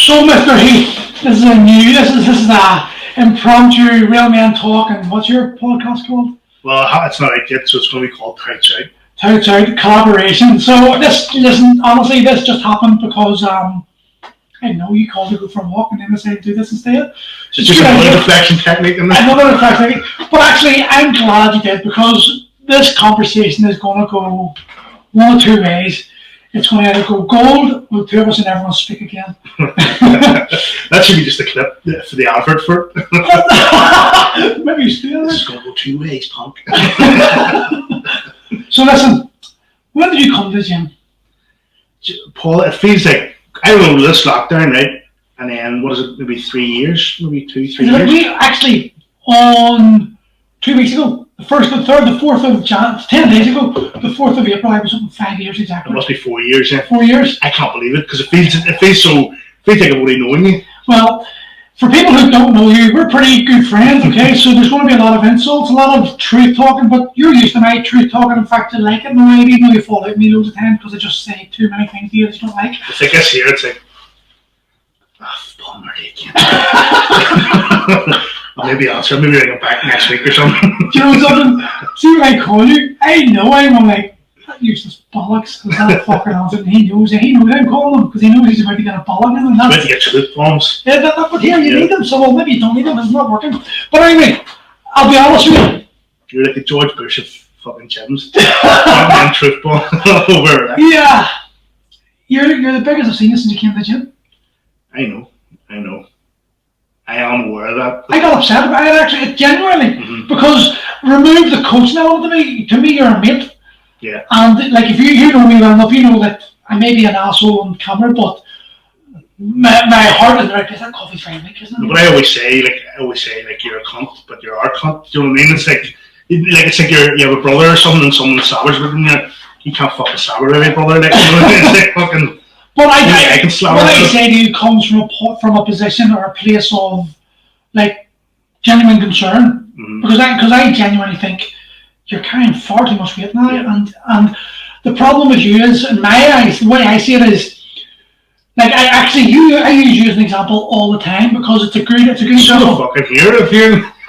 So, Mr. Heath, this is a impromptu real man talk, and what's your podcast called? Well, it's not out yet, so it's going to be called Touch Out. Touch Out collaboration. So honestly, this just happened because I know you called to go for a walk, and then decided to do this instead. So it's just another reflection technique, isn't it? Another reflection technique. But actually, I'm glad you did, because this conversation is going to go one of two ways. It's going to either go gold, or the two of us and everyone speak again. That should be just a clip for the advert for it. Maybe you steal it. It's going to go two ways, punk. So listen, when did you come to the gym? Paul, it feels like, I don't know, this lockdown, right? And then, what is it, maybe 3 years? Maybe 2, 3 years? We actually, on 2 weeks ago, the 1st, the 3rd, the 4th of Jan, 10 days ago, the 4th of April, I was up in 5 years exactly. It must be 4 years, yeah. 4 years. I can't believe it, because it feels like I've already known you. Well, for people who don't know you, we're pretty good friends, okay? So there's going to be a lot of insults, a lot of truth talking, but you're used to my truth talking. In fact, you like it now, even though you fall out at me loads of times because I just say too many things to you that you don't like. It's like this here, it's like, Paul Murray again. I'll maybe answer, maybe ring him back next week or something. Do you know something? See when I call you, I know I'm like, that useless bollocks, because that fucker answered, and he knows I'm calling him, because he knows he's about to get a bollock in him. It's about to get truth bombs. Yeah, but here, you need them, so well, maybe you don't need them, it's not working. But anyway, I'll be honest with you. You're like the George Bush of fucking gyms. One truth bomb over. Yeah. You're the biggest I've seen you since you came to the gym. I know. I am aware of that. I got upset about it, actually, genuinely, because remove the coaching element to me, you're a mate. Yeah. And like, if you know me well enough, you know that I may be an asshole on camera, but my heart is right. That coffee's very weak, isn't it? But I always say, you're a cunt, but you're our cunt. Do you know what I mean? It's like you have a brother or something, and someone's savage with him. You can't fucking savage with my brother. Like, you know, it's like fucking. But I can slap what I say to you comes from a position or a place of like genuine concern, because I genuinely think you're carrying far too much weight now, and the problem with you is, in my eyes, the way I see it is, like I use you as an example all the time, because it's a good example. Fucking here.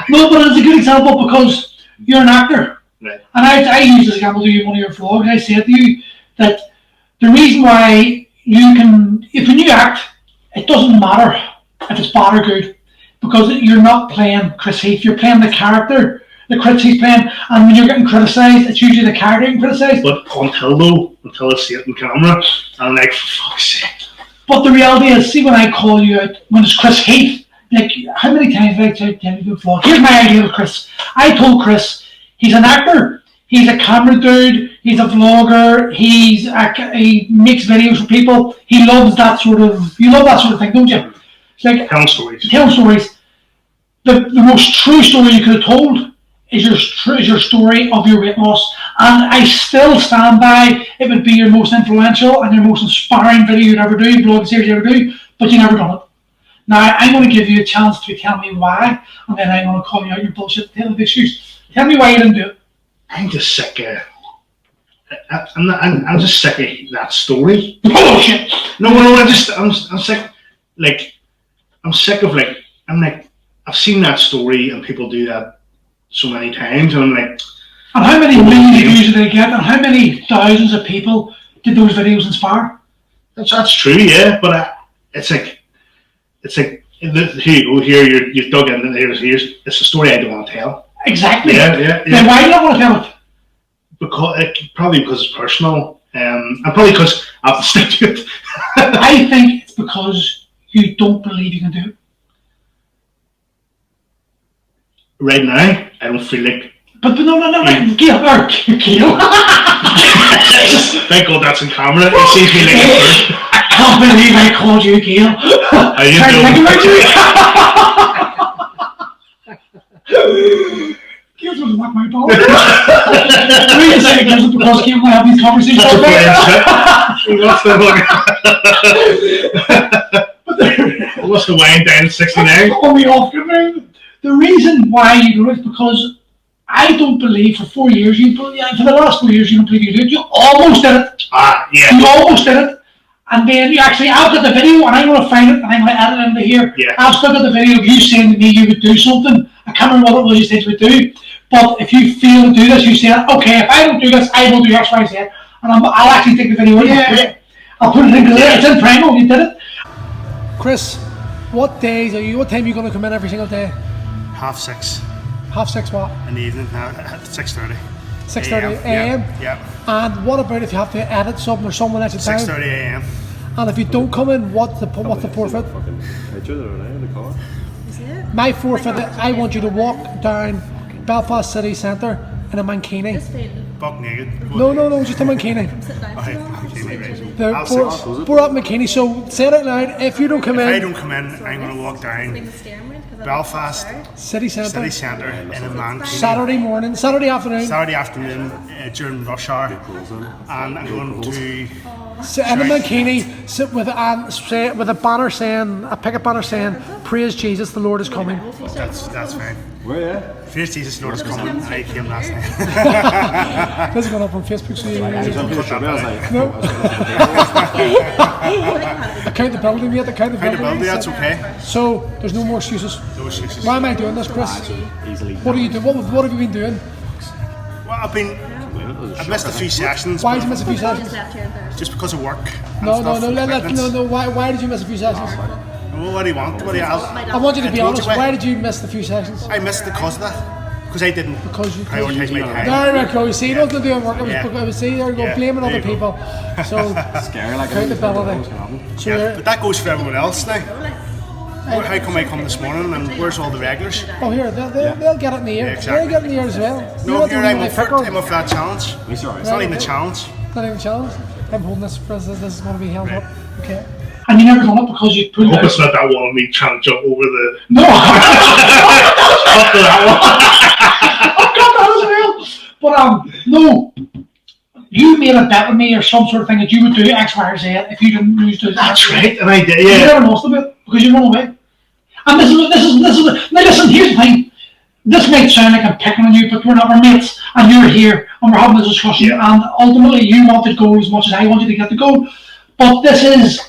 No, but it's a good example because you're an actor, right? And I use this example to you in one of your vlogs. I said to you that the reason why when you act, it doesn't matter if it's bad or good, because you're not playing Chris Heath, you're playing the character that Chris Heath's playing, and when you're getting criticised, it's usually the character getting criticised. But until I see it on camera, I'm like, for fuck's sake. But the reality is, see, when I call you out, when it's Chris Heath, like, how many times have I tell you to do a vlog? Here's my idea with Chris. I told Chris, he's an actor, he's a camera dude, he's a vlogger, he makes videos for people, you love that sort of thing, don't you? It's like telling stories. The most true story you could have told is your story of your weight loss, and I still stand by it would be your most influential and your most inspiring video you'd ever do, blog series you ever do, but you never done it. Now I'm going to give you a chance to tell me why, and then I'm going to call you out your bullshit excuse. Tell me why you didn't do it. I'm just sick of. I'm just sick of that story. Bullshit. No, I'm sick. Like, I'm sick of I've seen that story and people do that so many times, and I'm like. And how many millions of views did they get? And how many thousands of people did those videos inspire? That's true, yeah. But it's like here you go. Here you've dug in. Here's it's a story I don't want to tell. Exactly. Yeah. Then why do you not want to tell it? Probably because it's personal, and probably because I have to stick to it. I think it's because you don't believe you can do it. Right now, I don't feel like. But no, Gail. Thank God that's in camera. It sees me like a bird. I can't believe I called you Gail. How you doing? Gail's going to knock my ball. The reason I say Gail's is because Gail and I have these conversations all day. What's the wine down 69? The reason why you do it is because I don't believe for 4 years, for the last 4 years, you don't believe you did it. You almost did it. Yeah. You almost did it. And then I've got the video and I'm going to find it and I'm going to edit it into here. Yeah. I've still got the video of you saying to me you would do something. I can't remember what it was you said you would do. But if you fail to do this, you say, okay, if I don't do this, I will do X, Y, Z. And I'll actually take the video and I'll put it into there. It's in Primal, you did it. Chris, what time are you going to come in every single day? 6:30. 6:30 what? In the evening, at 6:30. 6:30 a.m. Yeah. And what about if you have to edit something or someone lets you down? 6:30 a.m. And if you don't come in, what's the forfeit? My forfeit, I want you to walk down Belfast City Centre in a mankini. Buck naked. No, just a mankini. We're up mankini, so say it out loud. If you don't come in... If I don't come in, I'm going to walk down Belfast City Centre in a mankini. Saturday afternoon during rush hour, and I'm going to sit in a mankini, sit with a banner saying, a picket banner saying, "Praise Jesus, the Lord is coming." That's fine. Where? Praise Jesus, the Lord is coming. I came last night. This is going up on Facebook, so you No. Accountability, mate. Accountability, that's okay. So there's no more excuses. No excuses. Why am I doing this, Chris? What are you doing? What have you been doing? Well, I've missed a few sessions. Why did you miss a few sessions? Just because of work. No. Why did you miss a few sessions? Well, what do you want? I want you to be honest. Why did you miss the few sessions? I missed because of that. Because I didn't prioritise my time. There we go. You see, you don't do work. I was see, there you go, blaming other people. So, scary, like accountability. But that goes for everyone else now. How come I come this morning and where's all the regulars? Oh, here, they'll get it in the ear. Exactly. They'll get it in the ear as well. No, here I'm up for that challenge. It's not even a challenge. Not even a challenge. I'm holding this because this is going to be held up. Okay. And you never done it because you put it. I hope it's not that one of me trying to jump over the. No! Up to that one. But no, you made a bet with me or some sort of thing that you would do X, Y, or Z if you didn't lose to. That's right, and I did. Yeah. You never lost a bit because you run away. And this is. Now listen, here's the thing. This might sound like I'm picking on you, but we're not. We're mates, and you're here, and we're having this discussion. Yeah. And ultimately, you want to go as much as I wanted to get the goal. But this is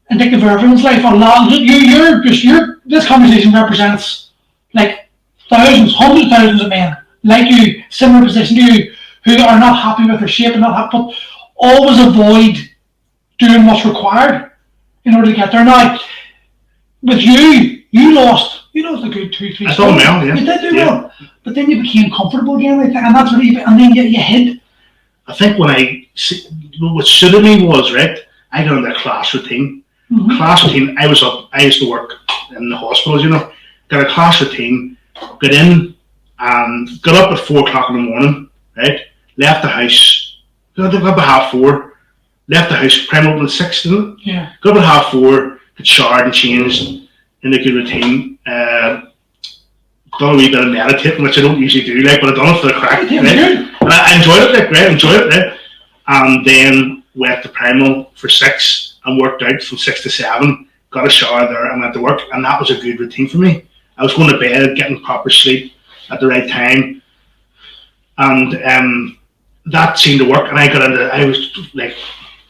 indicative of everyone's life. This conversation represents like thousands, hundreds of thousands of men like you, similar position to you, who are not happy with their shape and not happy, but always avoid doing what's required in order to get there. Now, with you lost a good 2-3 I done well, yeah. You did do well, but then you became comfortable again, and that's what and then you hid. I think what suited me was, right, I got into a class routine. Mm-hmm. Class routine, I used to work in the hospitals, got a class routine, got in and got up at 4 o'clock in the morning, right, left the house, got up at 4:30, left the house, prime open at 6, didn't it? Yeah. Got up at 4:30, got showered and changed in a good routine, done a wee bit of meditating, which I don't usually do, but I done it for the crack, right? And I enjoyed it, right, and then went to Primal for 6 and worked out from 6 to 7, got a shower there and went to work, and that was a good routine for me. I was going to bed, getting proper sleep at the right time, and that seemed to work, and I was like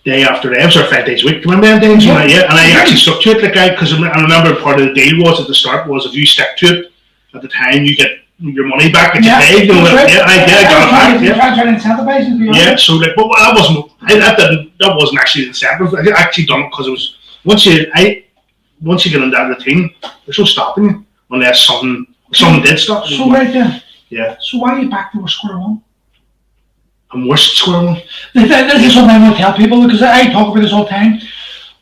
day after day, I was there 5 days a week, do you remember them days? Yeah. And I actually stuck to it, because I remember part of the deal was at the start was if you stick to it at the time, you get your money back that you paid. I got it back. Yeah, so but that wasn't actually the incentive. I actually done it because it was once you get in that routine, there's no stopping you unless something did stop. So right then. Yeah. So why are you back to square one? I'm worse at square one. This is something I want to tell people because I talk about this all the time.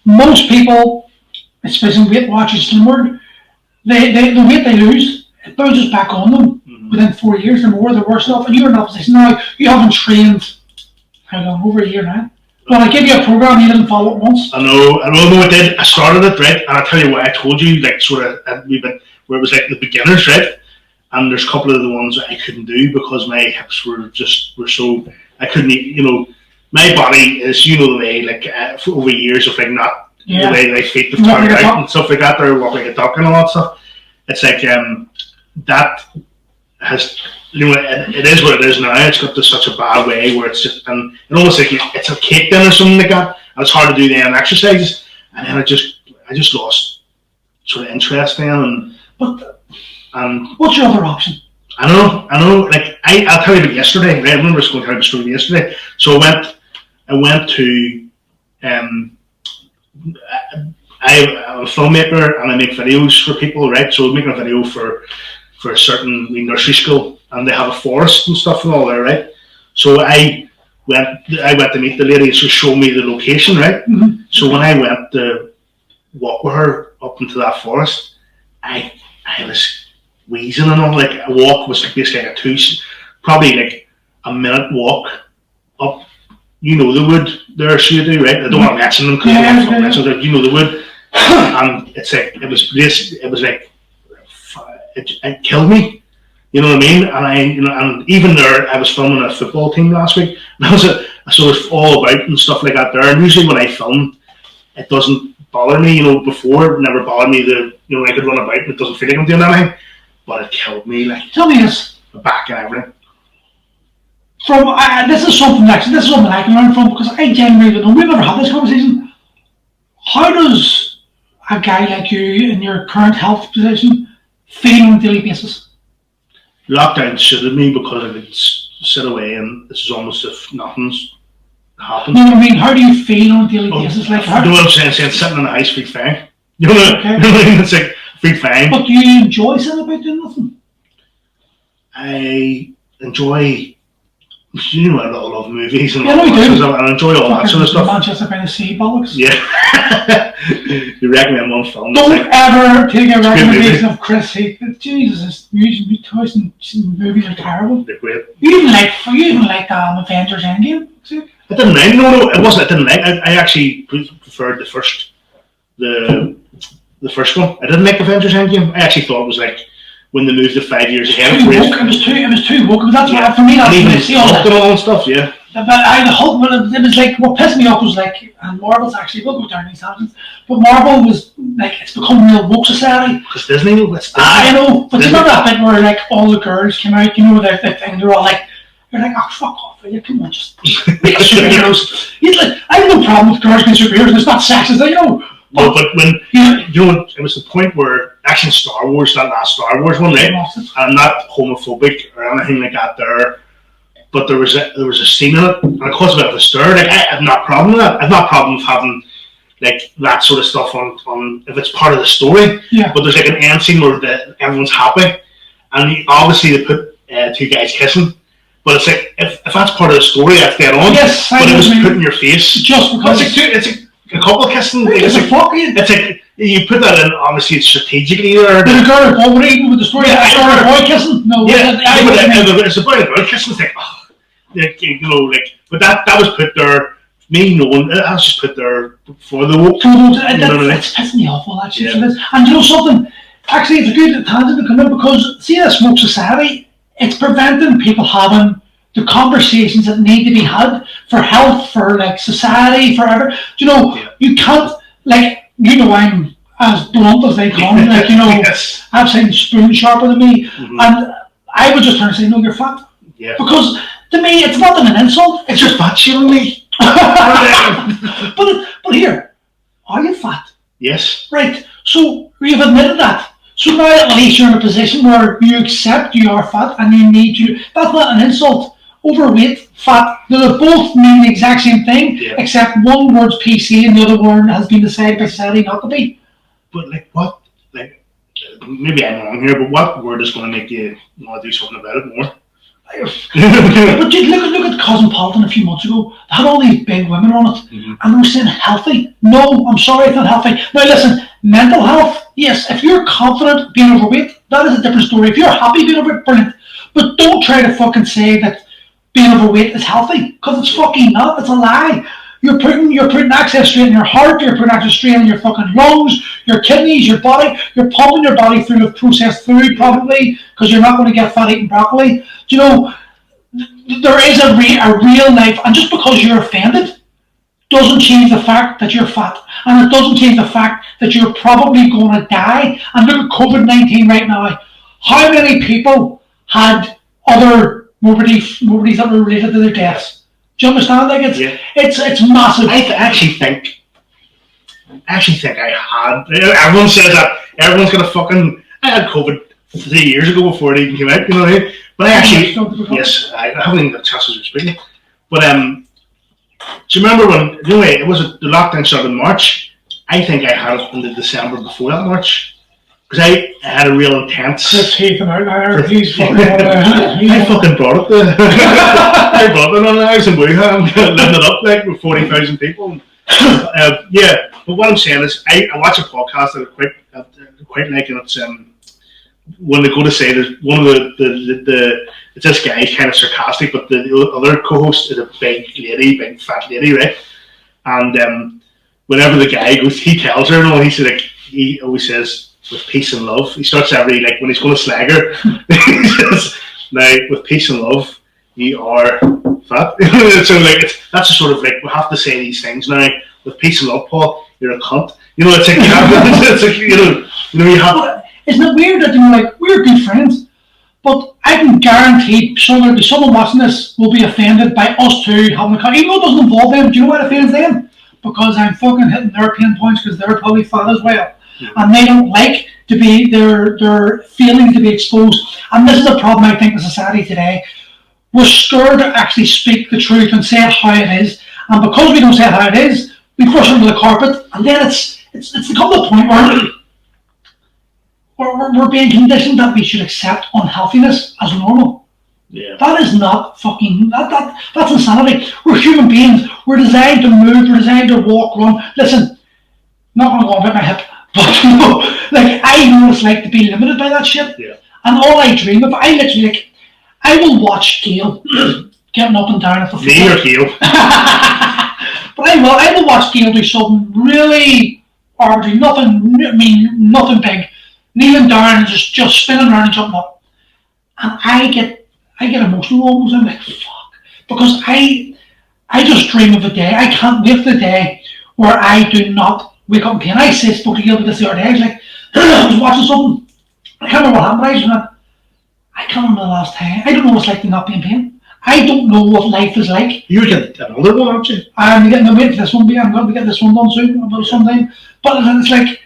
Most people, especially Weight Watchers, the weight they lose, it bounces back on them within 4 years or more. They're worse off, and you're in that position now. You haven't trained how long? Over a year now. Well, I gave you a program, you didn't follow it once. I know I did. I started it, right, and I tell you what, I told you, like, sort of a wee bit where it was like the beginners, right, and there's a couple of the ones that I couldn't do because my hips were so, I couldn't, my body is, the way, like, for over years of like not, the way my feet have turned out and stuff like that, or walk like a duck and all that stuff. It's like, that has, it is what it is now. It's got to such a bad way where it's just, and almost like it's a cake then or something like that. And it's hard to do them exercises. And then I just lost sort of interest then. And what's your other option? I know. Like I'll tell you about yesterday. Right? I remember going to tell you the story yesterday. So I went to I'm a filmmaker and I make videos for people, right? So I'm making a video for a certain nursery school, and they have a forest and stuff and all there, right? So I went to meet the lady, so show me the location, right? Mm-hmm. So when I went to walk with her up into that forest, I was wheezing and all. Like a walk was basically probably like a minute walk up. You know the wood there, so you do, right? I don't want to mention them because you know the wood, and it's like it was like it killed me. You know what I mean? And and even there, I was filming a football team last week, and I was sort of all about and stuff like that there. And usually when I film, it doesn't bother me. You know, before it never bothered me I could run about and it doesn't feel like I'm doing anything, but it killed me. Like, tell me this, the back and everything. This is something I can learn from, because I genuinely don't know. We've never had this conversation. How does a guy like you in your current health position feel on a daily basis? Lockdown suited me because I could sit away and this is almost if nothing's happened. No, I mean, how do you feel on a daily basis? Like, you know what I'm saying? Sitting in the house, feel fine. You know what I mean? It's like, feel fine. But do you enjoy sitting about doing nothing? I enjoy. You know, I love movies and all that. I enjoy all that sort of stuff. Manchester by the Sea bollocks. Yeah. You recommend one film? Don't ever take a recommendation of Chris Heath. Jesus, music choice and movies are terrible. They're great. You even like Avengers Endgame? I didn't mind. No, it wasn't. I didn't like. I actually preferred the first one. I didn't like Avengers Endgame. I actually thought it was like, when they moved it 5 years ahead. It was too woke. That's why, for me, that's even see all that. And all and stuff, yeah. But the Hulk, it was like, what pissed me off was like, and Marvel's actually, we'll go down these tangents, but Marvel was like, it's become real woke society. Because Disney. I know, but remember that bit where like all the girls came out, you know, that thing, they're all like, you're like, oh, fuck off, will you? Come on, just make superheroes. I have no problem with girls being superheroes, it's not sexist, you know. No, but when it was the point where actually Star Wars, that last Star Wars one, right? I'm not homophobic or anything like that there, but there was a scene in it, and it caused a bit of a stir. Like, I have no problem with that. I have no problem with having like that sort of stuff on if it's part of the story. Yeah. But there's like an end scene where everyone's happy, and obviously they put two guys kissing. But it's like if that's part of the story, that's dead on. Yes, but it was put in your face. Just because it's like a couple of kissing. It's like you put that in. Obviously, it's strategically there. Did a girl go with the story? Yeah, a boy kissing? No. Yeah, it's a boy and a girl kissing. It's like, but that was put there. Me knowing that was just put there for the woke. That's pissing me off all that shit. Yeah. And you know something? Actually, it's a good tangent to come in, because see, this woke society, it's preventing people having the conversations that need to be had for health, for like society, forever. You know, you can't, like, you know, I'm as blunt as they come, like, you know, yes. I've seen spoon sharper than me, and I was just trying to say, no, you're fat. Yeah. Because to me, it's not an insult. It's just fat shaming me. but here, are you fat? Yes. Right. So you've admitted that. So now at least you're in a position where you accept you are fat and you need to. That's not an insult. Overweight, fat, they both mean the exact same thing, except one word's PC and the other one has been decided by society not to be. But like what? Like, maybe I'm wrong here, but what word is going to make you want to do something about it more? But dude, look at Cosmopolitan a few months ago. They had all these big women on it, and they were saying healthy. No, I'm sorry, it's not healthy. Now listen, mental health, yes, if you're confident being overweight, that is a different story. If you're happy being overweight, brilliant. But don't try to fucking say that being overweight is healthy, because it's fucking not. It's a lie. You're putting access strain in your heart, you're putting access strain in your fucking lungs, your kidneys, your body. You're pumping your body through with processed food probably, because you're not going to get fat eating broccoli. Do you know, there is a real life, and just because you're offended doesn't change the fact that you're fat, and it doesn't change the fact that you're probably going to die. And look at COVID-19 right now. How many people had other morbidities that were related to their deaths? Do you understand? Like it's massive. I actually think I had. Everyone says that everyone's gonna fucking. I had COVID 3 years ago before it even came out. You know what I mean? But I actually, yes, I haven't even got a chance to speak. But do you remember when? Anyway, it was the lockdown started in March. I think I had it in the December before that March because I had a real intense. Chris Heath and outlier. He's fucking. I fucking brought it. I brought it on the house in Wuhan, living it up like with 40,000 people. Yeah, but what I'm saying is, I watch a podcast that I quite like, and it's when they go to say there's one of the it's this guy, he's kind of sarcastic, but the other co-host is a big fat lady, right? And whenever the guy goes, he tells her, and he always says with peace and love. He starts every when he's going to slag her, he says, "Now with peace and love, you are fat." So that's a sort of we have to say these things now. With peace and love, Paul, you're a cunt. You know, it's like you have, it's like you have. Isn't it weird that we're good friends, but I can guarantee someone watching this will be offended by us two having a cut, even though it doesn't involve them. Do you know what offends them? Because I'm fucking hitting their pain points because they're probably fat as well, and they don't like to be their feelings to be exposed. And this is a problem I think in society today. We're scared to actually speak the truth and say it how it is, and because we don't say it how it is, we brush it under the carpet, and then it's come to the point where we're being conditioned that we should accept unhealthiness as normal. Yeah. That is not fucking that's insanity. We're human beings. We're designed to move. We're designed to walk, run. Listen, not gonna go about my hip, but I know what it's like to be limited by that shit. Yeah. And all I dream of, I will watch Gail getting up and down at the floor. Me or Gail? But I will watch Gail do something really arbitrary, nothing big, kneeling down and just spinning around and jumping up. And I get emotional almost. I'm like, fuck. Because I just dream of a day. I can't wait for the day where I do not wake up in pain. I spoke to Gail about this the other day. I was like, I was watching something. I can't remember what happened, but I can't remember the last time. I don't know what it's like to not be in pain. I don't know what life is like. You're getting another one, aren't you? I'm waiting for this one. I'm going to get this one done soon, sometime. But it's like,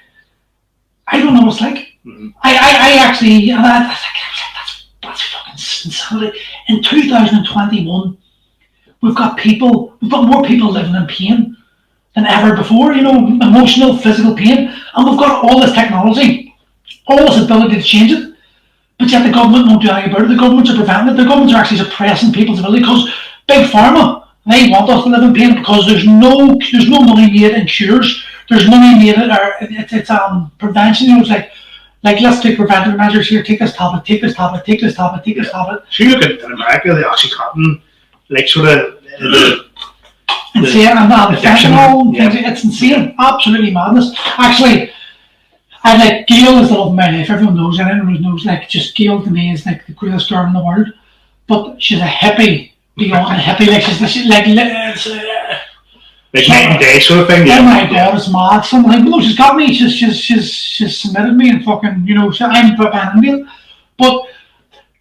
I don't know what it's like. Mm-hmm. I actually, that's fucking insanity. In 2021, we've got more people living in pain than ever before. Emotional, physical pain, and we've got all this technology, all this ability to change it. But yet the government won't do anything about it. The governments are preventing it. The governments are actually suppressing people's ability because big pharma, they want us to live in pain because there's no money made in cures. There's money made it's prevention. It's like let's take preventive measures here. Take this tablet. Take this tablet. Take this tablet. Take this tablet. So you look at in America, they actually cotton sort of insane and fentanyl. It's insane. Absolutely madness. Actually. And Gail is the love of my life. Everyone knows, and everyone knows. Just Gail to me is the greatest girl in the world. But she's a hippie beyond a hippie. It's night and day sort of thing. Oh my god, it's mad. Something like, no, she's got me. She's submitted me and fucking, I'm abandoning it. But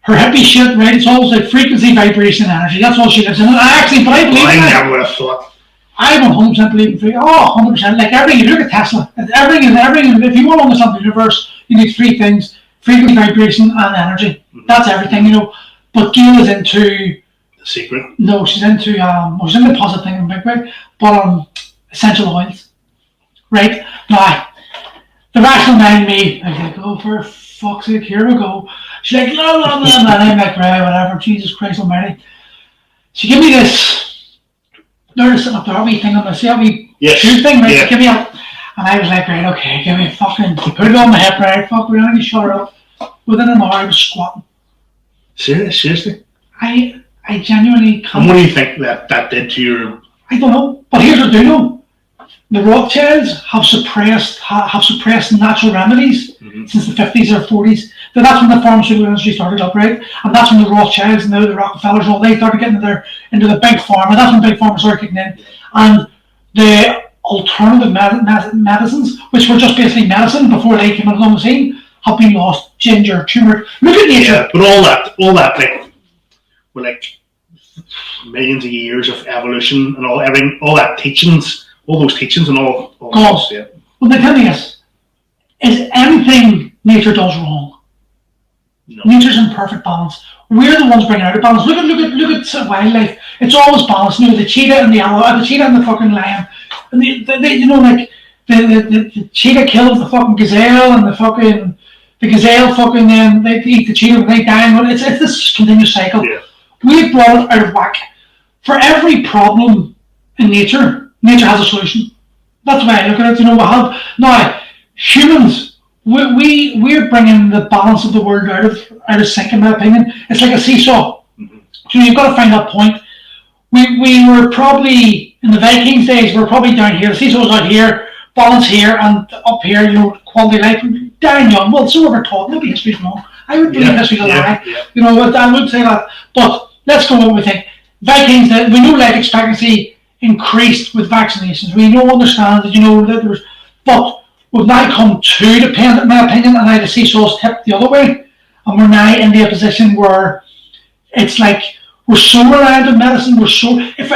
her hippie shit, right? It's always like frequency, vibration, and energy. That's all she lives in. I believe in it. I never would have thought. I 100% believe in frequency. 100%. Like everything, if you look at Tesla, everything. If you want to understand the universe, you need three things: frequency, vibration, and energy. Mm-hmm. That's everything, But Gail is into the secret. No, she's into she's into positive thing in a big way, but essential oils. Right now, the rational mind me, I was like, oh, for fuck's sake, here we go. She's like, no, and I'm like, right, whatever. Jesus Christ Almighty. She gave me this. They're sitting up there, wee thing on the shoe thing, right? Yeah. Give me up. And I was like, right, okay, give me put it on my hip, right? Fuck, we're going to shut her up. Within an hour, I was squatting. Seriously? I genuinely can't. And what do you think that did to your... I don't know. But here's what I do know. The Rothschilds have suppressed natural remedies since the 50s or 40s. So that's when the pharmaceutical industry started up, right? And that's when the Rothschilds and the Rockefellers and all, they started getting into the big pharma. That's when big pharma started kicking in. And the alternative medicines, which were just basically medicine before they came along the scene, have been lost. Ginger, turmeric. Look at nature. Yeah, but all that, we're millions of years of evolution and all that teachings, all those teachings and all God. yeah. Well, the thing is anything nature does wrong. No. Nature's in perfect balance. We're the ones bringing out of balance. Look at wildlife. It's always balanced. The cheetah and the cheetah and the fucking lion, and the cheetah kills the fucking gazelle, and the gazelle fucking then they eat the cheetah when they die. But it's this continuous cycle. Yeah. We've brought it out of whack. For every problem in nature has a solution. That's why I look at it. We have now humans. We're bringing the balance of the world out of sync, in my opinion. It's like a seesaw. Mm-hmm. So you've got to find that point. We were probably in the Vikings days. We're probably down here. The seesaw's out here, balance here, and up here. Quality of life. Down young. Well, so we're taught. Maybe history's wrong. I would believe history's a lie. Yeah. I would say that. But let's go with what we think. Vikings. We know life expectancy increased with vaccinations. We understand that. That there's, but we've now come to the pen, in my opinion, and now the seesaw's tipped the other way, and we're now in a position where it's like we're so reliant on medicine. We're so if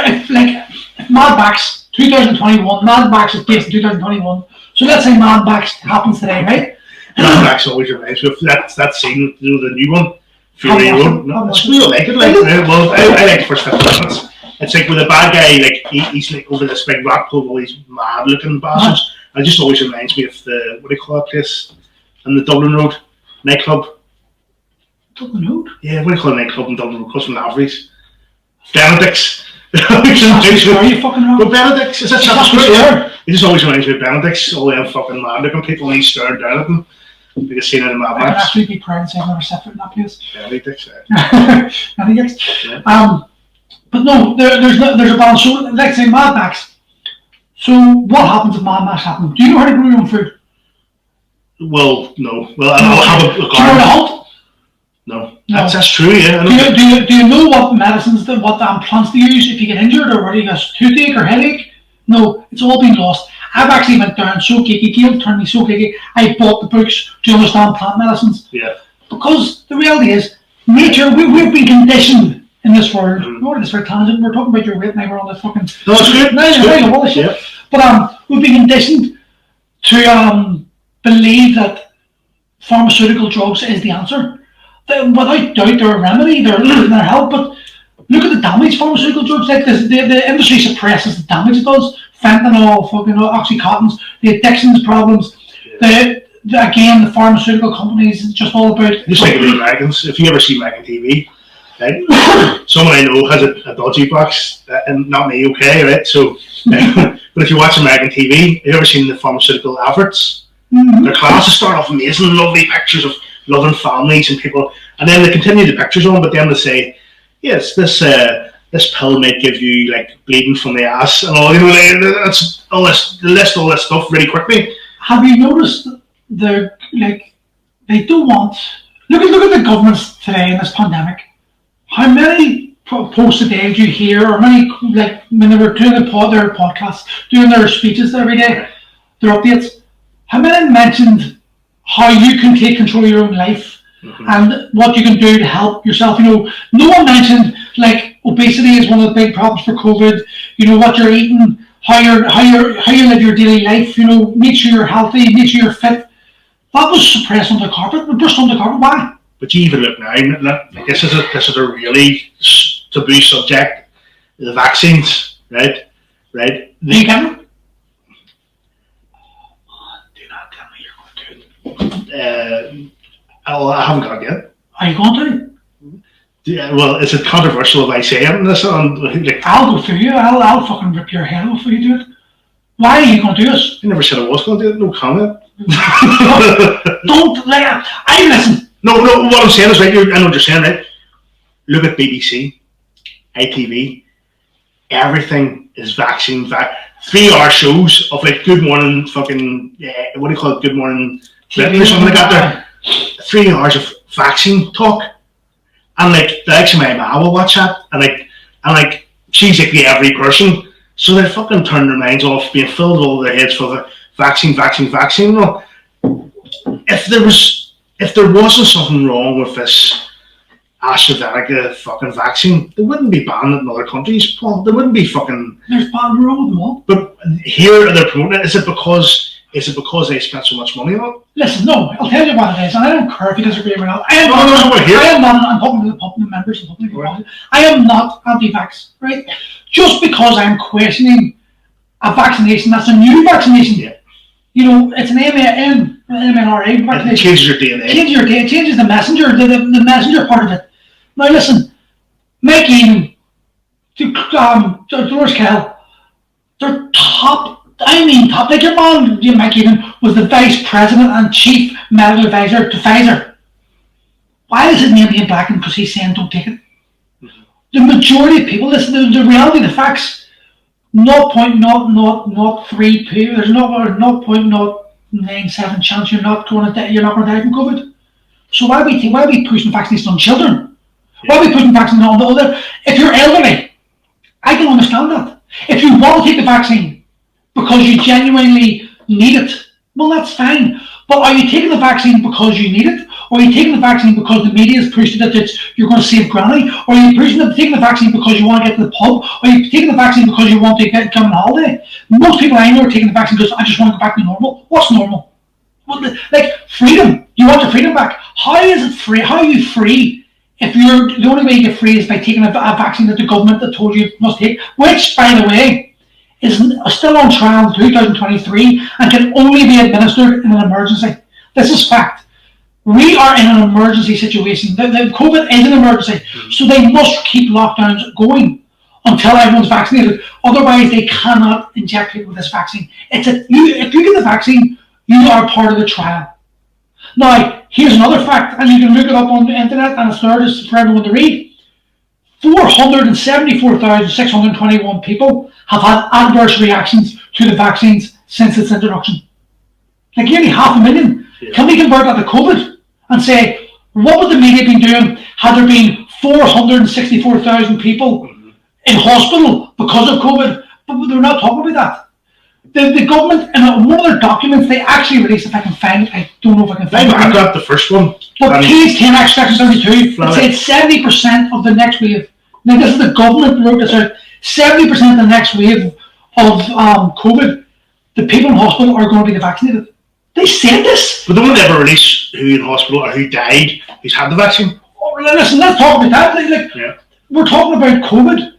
Mad Max 2021, Mad Max is based in 2021. So let's say Mad Max happens today, right? Mad Max always reminds me of that scene, the new one, Fury Road. No, it's really like it. I like the first 15 minutes. It's like with a bad guy, he's like over this big rock pool, all these mad-looking bastards. It just always reminds me of the, what do you call that place? On the Dublin Road nightclub. Dublin Road? Yeah, what do you call a nightclub in Dublin Road? Across from Lavery's. Benedict's. Are you fucking wrong? But Benedict's, is that Sure. It just always reminds me of Benedict's. All them fucking mad-looking people, and he's staring down at them. You can see it in Mad Max. I can actually be proud and say I've never set foot in that place. Benedict's, Benedict's. Yeah. But no, there's a balance. So, let's say Mad Max. So what happens if Mad Max happens? Do you know how to grow your own food? Well, no. Well, I'll have a garden. Do you know how to hunt? No. That's true, yeah. Do you know what medicines, what plants to use if you get injured or whether you get toothache or headache? No, it's all been lost. I've actually went down so geeky. Gail turned me so geeky. I bought the books to understand plant medicines. Yeah. Because the reality is, nature, we've been conditioned in this world. We're this very tangent. We're talking about your weight now. We're on this fucking. No, it's good. No, it's good. But we've been conditioned to believe that pharmaceutical drugs is the answer. Without doubt, they're a remedy. They're help. But look at the damage pharmaceutical drugs. Like the industry suppresses the damage it does. Fentanyl, fucking oxycontins, the addictions problems. Again, the pharmaceutical companies. It's just all about. Just like the Americans. If you ever see American TV. Right? Someone I know has a dodgy box, and not me, okay, right? So, but if you watch American TV, have you ever seen the pharmaceutical adverts? Mm-hmm. Their classes start off amazing, lovely pictures of loving families and people, and then they continue the pictures on, but then they say, yes, this pill might give you like bleeding from the ass and all. That's all this. They list all this stuff really quickly. Have you noticed they don't want? Look at the governments today in this pandemic. How many posts a day do you hear, or many, like when they were doing their podcasts, doing their speeches every day, their updates, how many mentioned how you can take control of your own life and what you can do to help yourself? No one mentioned like obesity is one of the big problems for COVID. What you're eating, how you live your daily life. Make sure you're healthy, make sure you're fit. That was suppressed under the carpet. We brushed under the carpet. Why? But you even look now, this is a really taboo subject, the vaccines, right? Right? Do you get them? Do not tell me you're going to. I haven't got it yet. Are you going to? Yeah, well, is it controversial if I say it in this? I'll go through you. I'll fucking rip your head off before you do it. Why are you going to do this? I never said I was going to do it. No comment. Don't I listen. No, what I'm saying is right, I know what you're saying, right? Look at BBC, ITV, everything is vaccine, 3-hour shows of like Good Morning fucking, what do you call it, Good Morning Britain or something like that there. 3 hours of vaccine talk. And like, the likes of my mum will watch that, and she's like the every person, so they fucking turn their minds off being filled with all their heads for the vaccine. If there wasn't something wrong with this, AstraZeneca fucking vaccine, they wouldn't be banned in other countries. Well, they wouldn't be fucking. There's banned wrong with them all. But here they're promoting it. Is it because they spent so much money on it? Listen, no, I'll tell you what it is, and I don't care if you disagree or not. I'm talking to the public members of the public. Right. I am not anti-vax, right? Just because I'm questioning a vaccination that's a new vaccination. Yeah. You know, it's an mRNA vaccination. It changes your DNA. It changes the messenger, the messenger part of it. Now listen, Mike Egan, Dolores Kell, they're top, like your man, Mike Egan, was the vice president and chief medical advisor to Pfizer. Why is his name being blackened? Because he's saying don't take it. Mm-hmm. The majority of people, listen, the reality, the facts, 0.0003, there's no 0.097 chance you're not going to die from COVID. So why are we pushing vaccinations on children? Why are we pushing vaccinations on the other? If you're elderly, I can understand that. If you want to take the vaccine because you genuinely need it, well, that's fine. But are you taking the vaccine because you need it? Or are you taking the vaccine because the media is pushing that you're going to save granny? Or are you taking the vaccine because you want to get to the pub? Or are you taking the vaccine because you want to come on holiday? Most people I know are taking the vaccine because I just want to go back to normal. What's normal? Like freedom. You want your freedom back. How is it free? How are you free if you're the only way you get free is by taking a vaccine that the government that told you must take, which, by the way, is still on trial in 2023 and can only be administered in an emergency. This is fact. We are in an emergency situation. The COVID is an emergency, so they must keep lockdowns going until everyone's vaccinated. Otherwise, they cannot inject people with this vaccine. If you get the vaccine, you are part of the trial. Now, here's another fact, and you can look it up on the internet, and it's there for everyone to read. 474,621 people have had adverse reactions to the vaccines since its introduction. Like nearly 500,000. Yeah. Can we convert that to COVID and say, what would the media been doing had there been 464,000 people in hospital because of COVID? But they're not talking about that. The government, in one of their documents, they actually released, if I can find it, I don't know if I can find it. I got the first one. But page 10, section 32, it said 70% of the next wave. Now, this is the government wrote this out. 70% of the next wave of COVID, the people in hospital are going to be vaccinated. They said this. But they won't ever release who in hospital or who died who's had the vaccine. Oh, listen, let's talk about that. We're talking about COVID.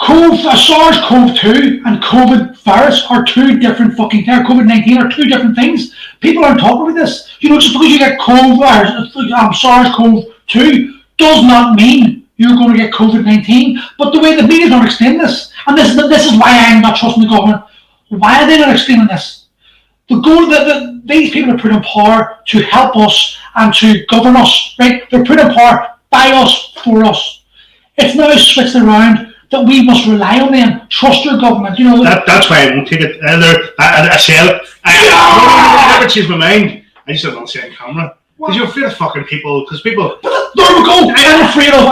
SARS-CoV-2 and COVID virus are two different fucking things. COVID-19 are two different things. People aren't talking about this. You know, just because you get SARS-CoV-2 does not mean you're going to get COVID-19. But the way the media don't explain this, and this is why I'm not trusting the government. Why are they not explaining this? These people are put in power to help us and to govern us, right? They're put in power by us, for us. It's now switched around that we must rely on them, trust your government. You know that's why I won't take it. I said I never changed my mind. I just don't want to say it on camera because you're afraid of fucking people. Because people. But there we go. I'm afraid of.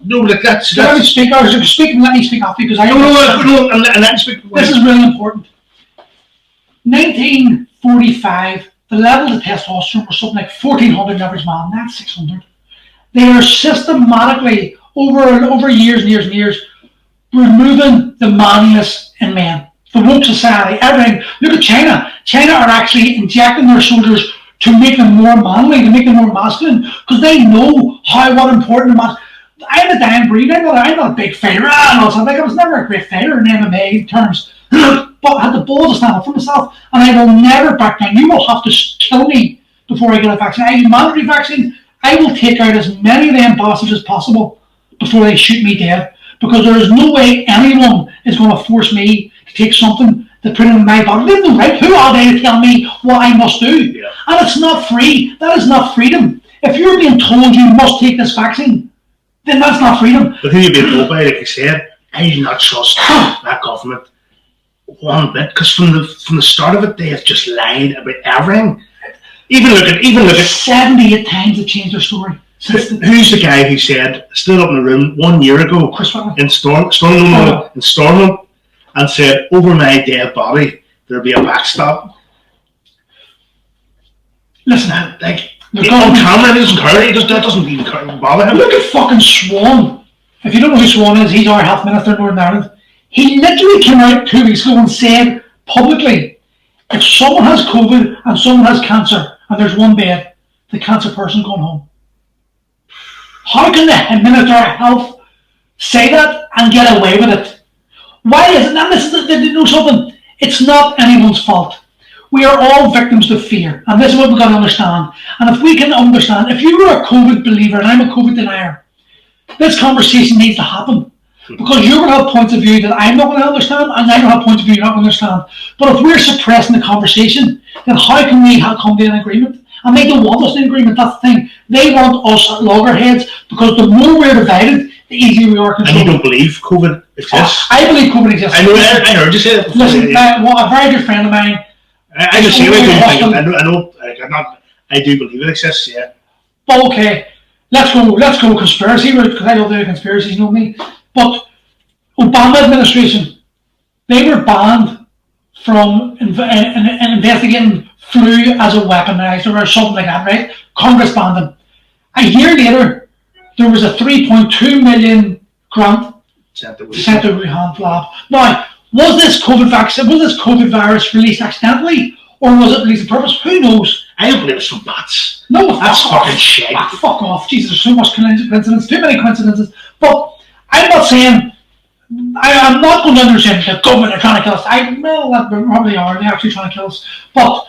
No, like that's. Let me speak. Or speak and let me speak after because I. No, and let me speak. This is really important. 1945, the level of testosterone was something like 1,400 average man, not 600. They are systematically over years and years and years removing the manliness in men. The woke society, everything. Look at China. China are actually injecting their soldiers to make them more manly, to make them more masculine, because they know what important I'm a dying breed. I'm not a big fighter. I was never a great fighter in MMA terms. But I had the balls to stand up for myself, and I will never back down. You will have to kill me before I get a vaccine. I mandatory vaccine. I will take out as many of them bastards as possible before they shoot me dead, because there is no way anyone is going to force me to take something to put in my body. They have no right. Who are they to tell me what I must do? Yeah. And it's not free. That is not freedom. If you're being told you must take this vaccine, then that's not freedom. But who you're being told by, like you said, I do not trust that government one bit, because from the start of it, they have just lied about everything. Even look at 78 times they've changed their story. Who's the guy who stood up in the room 1 year ago Chris Heath. in Stormont and said, over my dead body there'll be a backstop? Listen, On camera, he doesn't care. That doesn't even bother him. Look at fucking Swan. If you don't know who Swan is, he's our health minister in Northern Ireland. He literally came out 2 weeks ago and said publicly, if someone has COVID and someone has cancer and there's one bed, the cancer person's going home. How can the Minister of Health say that and get away with it? Why is it? And this is, you know something? It's not anyone's fault. We are all victims of fear, and this is what we've got to understand. And if we can understand, if you were a COVID believer and I'm a COVID denier, this conversation needs to happen. Because you're going to have points of view that I'm not going to understand, and I'm going to have points of view you're not going to understand. But if we're suppressing the conversation, then how can we come to an agreement? And they don't want us in agreement, that's the thing. They want us at loggerheads, because the more we're divided, the easier we are controlled. And you don't believe COVID exists? I believe COVID exists. I know, I heard you say that. Listen, a very good friend of mine, I just say I do believe it exists, yeah. But okay, let's go conspiracy route, because I love the conspiracies, you know me. But Obama administration, they were banned from investigating flu as a weaponized or something like that, right? Congress banned them. A year later, there was a 3.2 million grant sent to Wuhan lab. Now, was this COVID virus released accidentally, or was it released on purpose? Who knows? I don't believe it's from bats. No, that's fucking shit. Fuck off. Jesus, there's so much coincidence, too many coincidences. But I'm not saying, I'm not going to understand the government are trying to kill us. They probably are, they're actually trying to kill us. But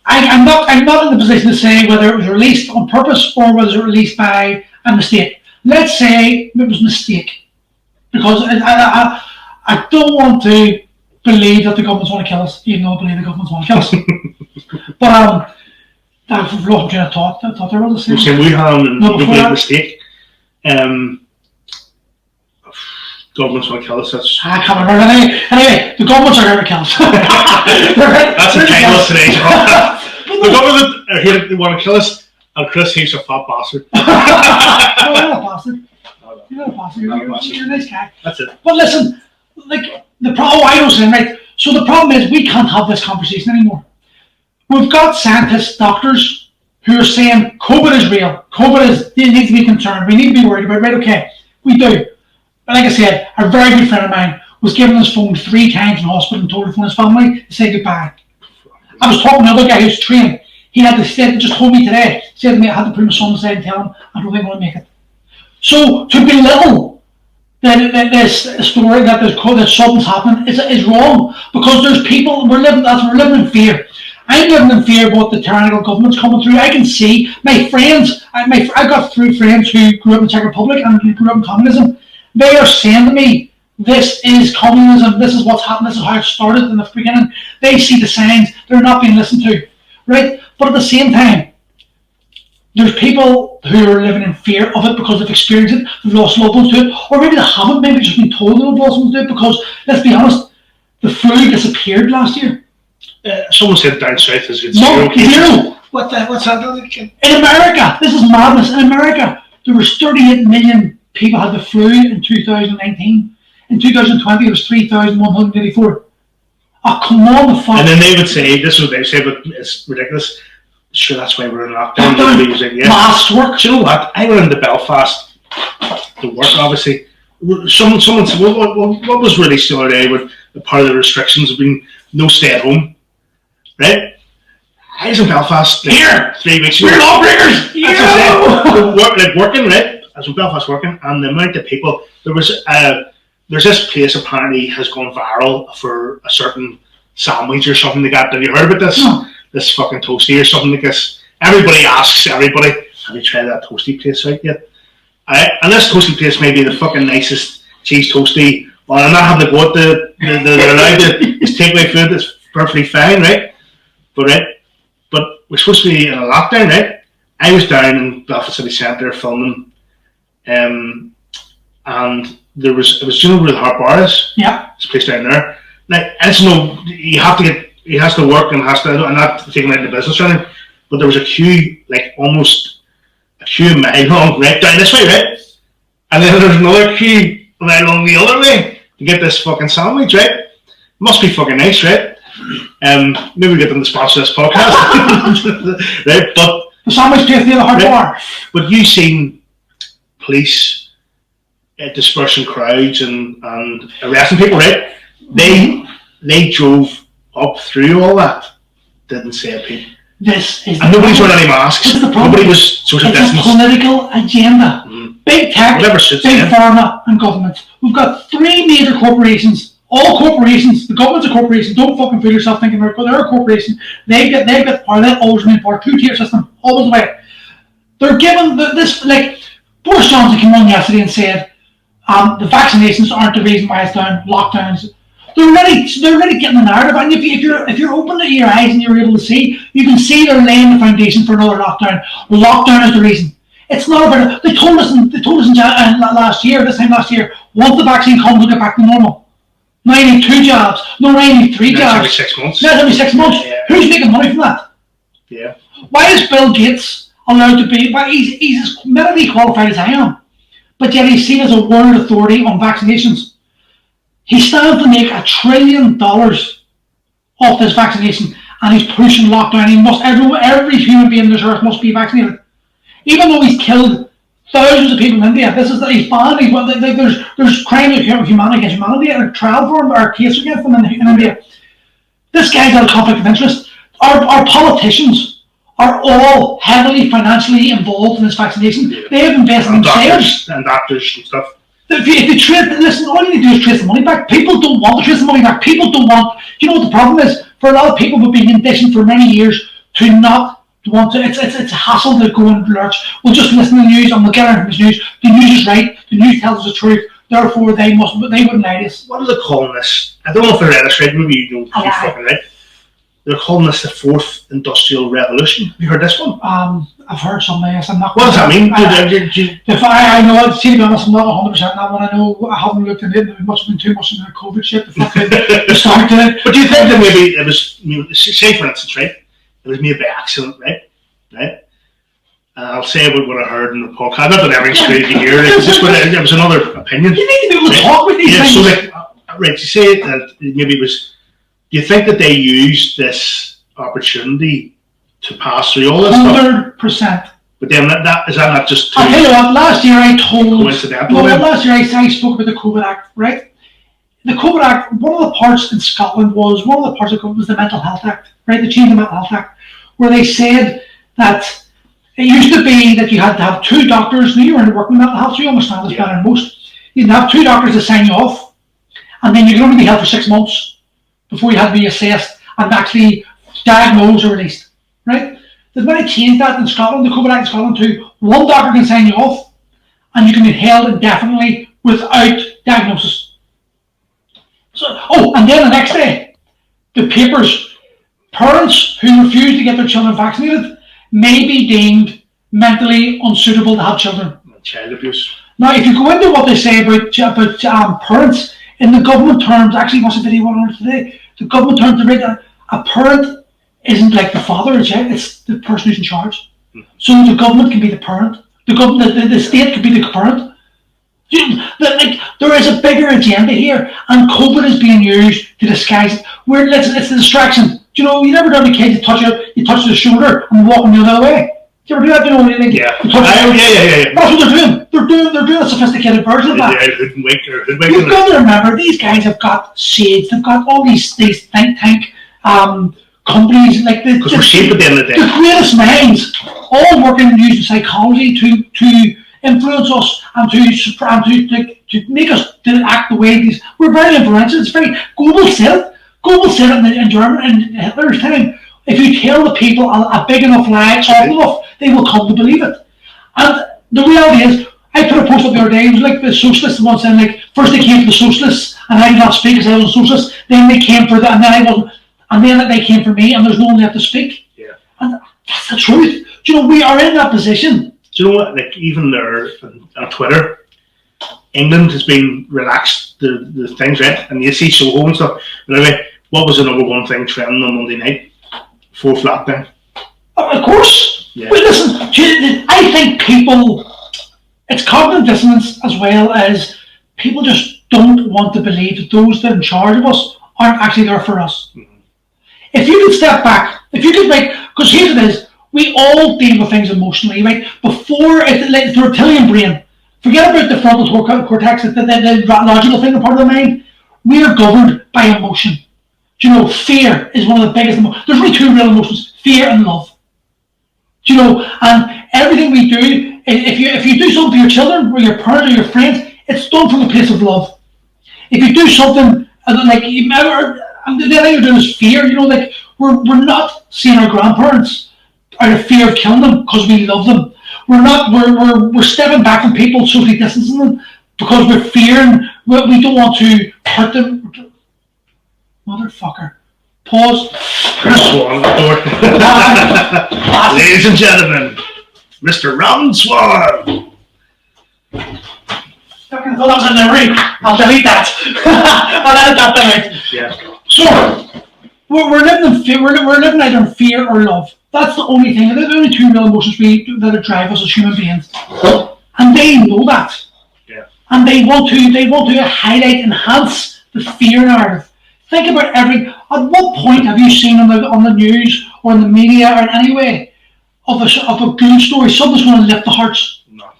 I'm not in the position to say whether it was released on purpose or whether it was released by a mistake. Let's say it was a mistake. Because I don't want to believe that the governments want to kill us, even though I believe the governments want to kill us. But I've lost train of thought. I thought there was a saying. You're saying Wuhan and you believe a mistake. Governments want to kill us. I can't remember. Anyway, the governments are going to kill us. That's a title of today's podcast. The government are here to want to kill us, and Chris Heath's a fat bastard. No, you're not a bastard. You're not a bastard. You're a nice guy. That's it. But listen, like the problem, I don't say right. So the problem is we can't have this conversation anymore. We've got scientists, doctors, who are saying COVID is real. COVID needs to be concerned. We need to be worried about it. Right? Okay, we do. But like I said, a very good friend of mine was given his phone 3 times in hospital and told to phone his family to say goodbye. I was talking to another guy who's trained. He had to say, just told me today, said to me, I had to put my son aside and tell him, I don't think I'm going to make it. So to belittle this story that something's happening is wrong, because there's people, we're living in fear. I'm living in fear of what the tyrannical government's coming through. I can see my friends, I got 3 friends who grew up in the Czech Republic and who grew up in communism. They are saying to me, this is communism, this is what's happened, this is how it started in the beginning. They see the signs, they're not being listened to, right? But at the same time, there's people who are living in fear of it because they've experienced it, they've lost loved ones to it, or maybe they haven't, maybe just been told they've lost loved ones to it, because, let's be honest, the flu disappeared last year. Someone said down south is zero. What's that? In America, this is madness. In America, there was 38 million people had the flu in 2019. In 2020, it was 3,184. Oh, come on, the fuck. And then they would say, this is what they say, but it's ridiculous. Sure, that's why we're in lockdown. Mass work. Do you know what? I went into Belfast to work, obviously. Someone said, what was released the other day with part of the restrictions have been no stay at home. Right? I was in Belfast here 3 weeks ago. We're lawbreakers! Working, right? I was in Belfast working, and the amount of people, there's this place apparently has gone viral for a certain sandwich or something like that. Have you heard about this? No. This fucking toasty or something like this. Everybody asks everybody, have you tried that toasty place out yet? And this toasty place may be the fucking nicest cheese toasty. Well, I'm not having to go at they're allowed to just take away food that's perfectly fine, right? But we're supposed to be in a lockdown, right? I was down in Belfast City Centre filming, and it was you know where the Hot Bar is? Yeah. This place down there. Now, he has to work and I'm not taking out the business or anything, but there was a queue, like almost a queue a mile long, right down this way, right? And then there's another queue a mile long the other way to get this fucking sandwich, right? Must be fucking nice, right? Maybe we get them to sponsor this podcast, right? But The sandwich place near the hard bar. But you seen police dispersing crowds and arresting people, right? They drove up through all that, didn't say a peep. And nobody's wearing any masks. Nobody was social distance. It's a political agenda. Big tech, big pharma, and government. We've got 3 major corporations. All corporations. The government's a corporation. Don't fucking fool yourself thinking they're a corporation. They've got power. They'll always remain power. 2-tier system, always the way. They're given this, like, Boris Johnson came on yesterday and said the vaccinations aren't the reason why it's down. Lockdowns. They're already getting the narrative, and if you're open to your eyes and you're able to see, you can see they're laying the foundation for another lockdown. Lockdown is the reason. It's not about it. They told us last year, once the vaccine comes, we'll get back to normal. Now you need 2 jobs. No, now you need 3 jobs. Every 6 months. That's every 6 months. Yeah. Who's making money from that? Yeah. Why is Bill Gates allowed to be? Why he's as medically qualified as I am, but yet he's seen as a world authority on vaccinations. He stands to make $1 trillion off this vaccination, and he's pushing lockdown. He must every human being on this earth must be vaccinated, even though he's killed thousands of people in India. He's banned. There's crime of humanity against humanity, and a trial for him or a case against him in India. This guy's got a conflict of interest. Our politicians are all heavily financially involved in this vaccination. Yeah. They have invested in themselves and doctors and stuff. If you listen, all you need to do is trace the money back. People don't want to trace the money back. People don't want. Do you know what the problem is? For a lot of people who've been conditioned for many years to not want to. It's a hassle to go and lurch. We'll just listen to the news and we'll get our news. The news is right. The news tells us the truth. Therefore, they wouldn't lie to us. What are they calling this? I don't know if I read this right. Maybe you don't. You're fucking right. They're calling this the 4th Industrial Revolution. Have you heard this one? I've heard something. Yes, I'm not. What does that mean? If I know, to be honest, I'm not 100% that one. I know I haven't looked into it. There must have been too much in the COVID shit. The start to it. But do you think that maybe it was, say for instance, right? It was made by accident, right? I'll say about what I heard in the podcast. Not that everything's great to hear. It was another opinion. You need to be able to talk with these things. So right, you say that maybe it was. Do you think that they used this opportunity to pass through all this 100%. But then is that not just I'll tell you what, last year I spoke about the COVID Act, right? The COVID Act, one of the parts in Scotland was the Mental Health Act, right? They changed the Mental Health Act, where they said that it used to be that you had to have 2 doctors. Now you were working in mental health, so you understand this better than most. You'd have 2 doctors to sign you off, and then you could only be held for 6 months before you had to be assessed and actually diagnosed or released, right? They've now changed that in Scotland, the COVID Act in Scotland, to 1 doctor can sign you off and you can be held indefinitely without diagnosis. And then the next day, the papers, parents who refuse to get their children vaccinated may be deemed mentally unsuitable to have children. Child abuse. Now, if you go into what they say about parents, in the government terms, actually, watched a video on it today. The government terms, a parent isn't like the father, it's the person who's in charge. So the government can be the parent. The state can be the parent. There is a bigger agenda here, and COVID is being used to disguise it. It's a distraction. You never done a kid, you touch their shoulder and walk them the other way. Do you ever do that? Yeah. That's what they're doing. They're doing a sophisticated version of that. Yeah, hoodwink. You've got to remember, these guys have got shades. They've got all these think tank companies like the greatest minds, all working using psychology to influence us and to make us act the way these. We're very influential. It's very Goebbels said it in Germany in Hitler's time. If you tell the people a big enough lie, often enough, they will come to believe it. And the reality is, I put a post up the other day. It was like the socialists once saying, like, first they came for the socialists, and I did not speak because I was a socialist. Then they came for that, and then I wasn't. And then they came for me, and there's no one left to speak. Yeah. And that's the truth. We are in that position. Do you know what? Like, even there on Twitter, England has been relaxed the things, right? And you see Soho and stuff. But anyway, what was the number one thing trending on Monday night? 4th lockdown. Of course. Yeah. But listen, I think it's cognitive dissonance as well as people just don't want to believe that those that are in charge of us aren't actually there for us. Mm-hmm. If you could step back, because here's it is, We all deal with things emotionally, right? Before it's like the reptilian brain. Forget about the frontal cortex, the logical thing, part of the mind. We are governed by emotion. Do you know, fear is one of the biggest emotions. There's only two real emotions: fear and love. Do you know, and everything we do, if you do something for your children or your parents or your friends, it's done from a place of love. If you do something like the other thing you're doing is fear. You know, like we're not seeing our grandparents out of fear of killing them because we love them. We're stepping back from people, socially distancing them because we're fearing. We don't want to hurt them. Motherfucker. Pause. Chris Swan at the door. Ladies and gentlemen, Mr. Ron Swan. Fucking thought that was a memory. I'll delete that. I'll edit that out. Yeah. So we're living in fear. We're living either in fear or love. That's the only thing. They're the only two real emotions that drive us as human beings, and they know that. Yeah. And they want to highlight, enhance the fear narrative. Think about at what point have you seen on the news or in the media or in any way of a good story, something's going to lift the hearts? No.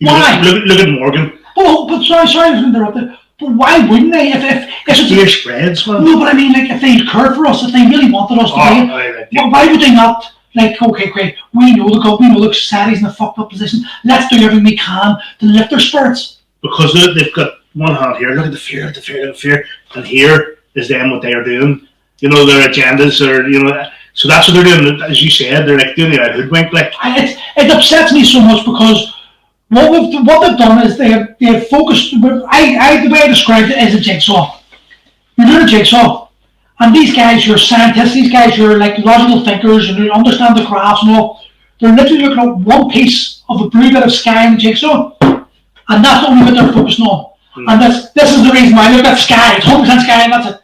Why? Look at Morgan. But sorry to interrupt it. But why wouldn't they? If fear spreads, man. No, but I mean, like, if they cared for us, if they really wanted us to be, why would they not? Like, okay, great. We know the government, we know the society's in a fucked up position. Let's do everything we can to lift their spirits. Because they've got one hand here. Look at the fear, and here is them what they are doing. You know, their agendas are, you know. So that's what they're doing. As you said, they're like doing the hoodwink. Like, it upsets me so much because what they've done is they have focused. The way I described it is a jigsaw. You're doing a jigsaw, and these guys, you're scientists. These guys, you're like logical thinkers, and you understand the graphs and all. They're literally looking at one piece of a blue bit of sky in the jigsaw, and that's the only bit they're focusing on. And this is the reason why. Look at sky. It's 100% sky, and that's it.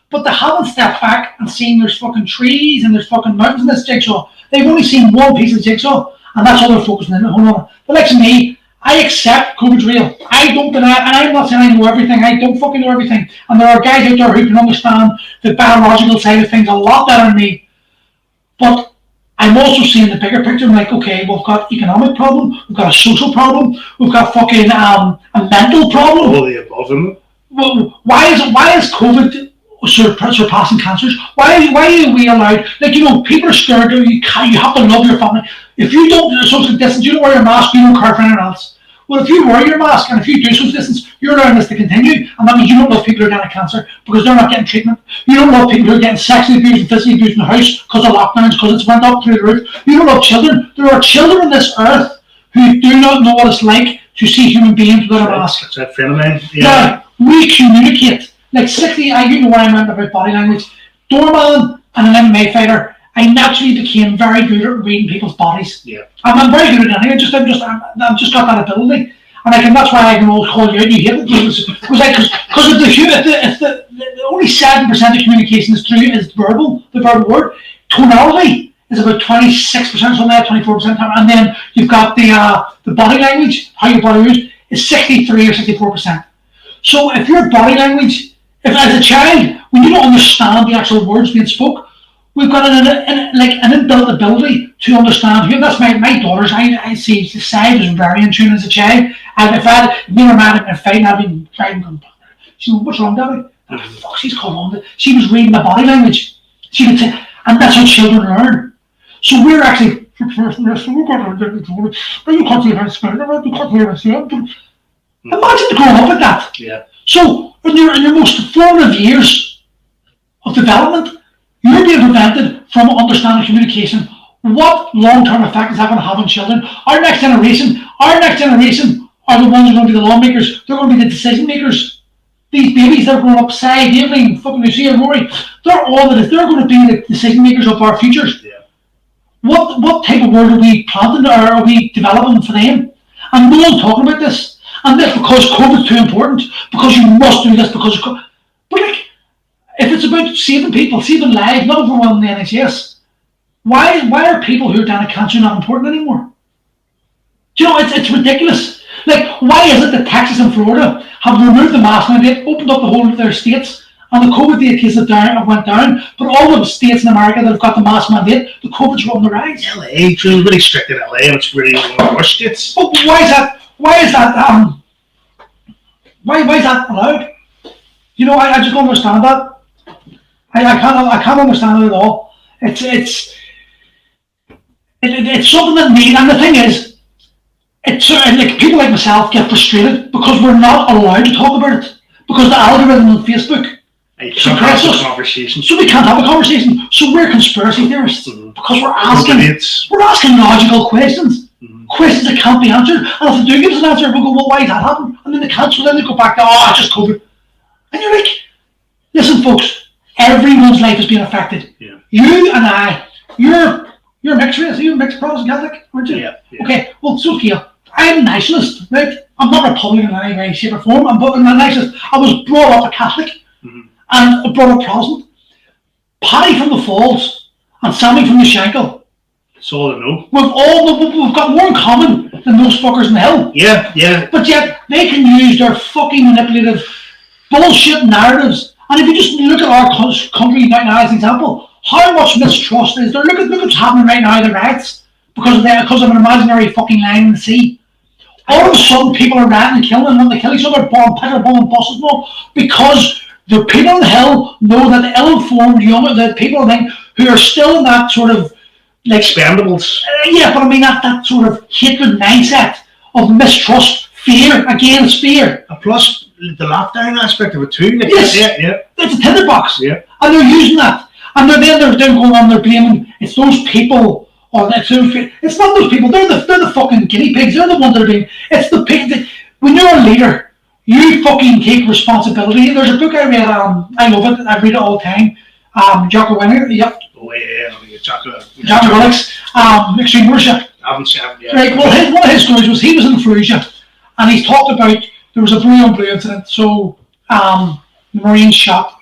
But they haven't stepped back and seen there's fucking trees and there's fucking mountains in this jigsaw. They've only seen one piece of jigsaw, and that's all they're focusing on. But like to me, I accept COVID's real. I don't deny it, and I'm not saying I know everything. I don't fucking know everything. And there are guys out there who can understand the biological side of things a lot better than me. But I'm also seeing the bigger picture. I'm like, okay, we've got economic problem, we've got a social problem, we've got fucking a mental problem. All the above, isn't it? Well, why is COVID surpassing cancers? Why are we allowed? Like, you know, people are scared. You have to love your family. If you don't social distance, you don't wear your mask, you don't care for anyone else. Well, if you wear your mask and if you do social distance, you're allowing this to continue, and that means you don't love people who are getting cancer because they're not getting treatment. You don't love people who are getting sexually abused and physically abused in the house because of lockdowns, because it's went up through the roof. You don't love children. There are children on this earth who do not know what it's like to see human beings without a mask. That's that friend of mine. Yeah. We communicate. Like 60, you know what I meant about body language. Doorman and an MMA fighter, I naturally became very good at reading people's bodies. Yeah. I'm very good at it. I've just got that ability, and that's why I can always call you out. You hate it because if the only 7% of communication is verbal, the verbal word. Tonality is about 26%, something like 24%, and then you've got the body language, how your body moves, is 63 or 64%. So if your body language, if as a child, when you don't understand the actual words being spoke, we've got an inbuilt ability to understand. That's my daughters. I see the side was very in tune as a child. And if I had been mad at a fight, I'd been trying to go, she said, what's wrong, Daddy? Fuck, she's called on. She was reading the body language. She would say, and that's how children learn. So we're actually, you can't hear my spirit, you can't hear my spirit. Imagine growing up with that. Yeah. So in your most formative years of development, you're being prevented from understanding communication. What long-term effect is that going to have on children? Our next generation are the ones who are going to be the lawmakers. They're going to be the decision makers. These babies that are growing up, Cy, Evelyn, fucking Lucia, Rory, they're going to be the decision makers of our futures. Yeah. What type of world are we planting or are we developing for them? And no one's talking about this. And that's because COVID's too important, because you must do this because of COVID. But like, if it's about saving people, saving lives, not overwhelming the NHS, why are people who are dying of cancer not important anymore? Do you know, it's ridiculous. Like, why is it that Texas and Florida have removed the mask mandate, opened up the whole of their states, and the COVID cases went down, but all the states in America that have got the mask mandate, the COVID's on the rise. LA, it's really strict in LA, and it's really one of the worst states. But why is that? Why is that allowed? You know, I just don't understand that. I can't understand it at all. It's something that needs, and the thing is, it's like people like myself get frustrated because we're not allowed to talk about it because the algorithm on Facebook suppresses us. So we can't have a conversation. So we're conspiracy theorists because we're asking logical questions, questions that can't be answered. And if they do give us an answer, we'll go, well, why did that happen? And then they cancel. Then they go back to, it's just COVID. And you're like, listen, folks, everyone's life is being affected. Yeah. You and I, you're mixed race. You're mixed Protestant Catholic, aren't you? Yeah. Okay. Well, it's okay. I'm a nationalist, right? I'm not Republican in any way, shape, or form. I'm a nationalist. I was brought up a Catholic and brought up Protestant. Paddy from the Falls and Sammy from the Shankill. That's all I know. We've got more in common than those fuckers in the hill. Yeah, yeah. But yet they can use their fucking manipulative bullshit narratives. And if you just look at our country right now as an example, how much mistrust is there? Look at what's happening right now, the riots, because of an imaginary fucking line in the sea. All of a sudden, people are rioting and killing and wanting to kill each other, bombing buses and all, because the people on the hill know that the ill-informed the people who are still in that sort of like expendables. Yeah, but I mean that sort of hatred mindset of mistrust, fear. Again, it's fear. And plus the lockdown aspect of it too. Like, yes, yeah. It's a tinderbox. Yeah, and they're using that, and they're going on. They're blaming it's those people. It's not those people. They're the fucking guinea pigs. They're the ones that are being. It's the pigs. When you're a leader, you fucking take responsibility. There's a book I read. I love it. I read it all the time. Jocko Willink. Yep. Oh yeah, Jocko Willink's Extreme Worship. I haven't seen it yet. Right. Well, one of his stories was he was in Fallujah, and he's talked about there was a blue on blue incident. So the Marines shot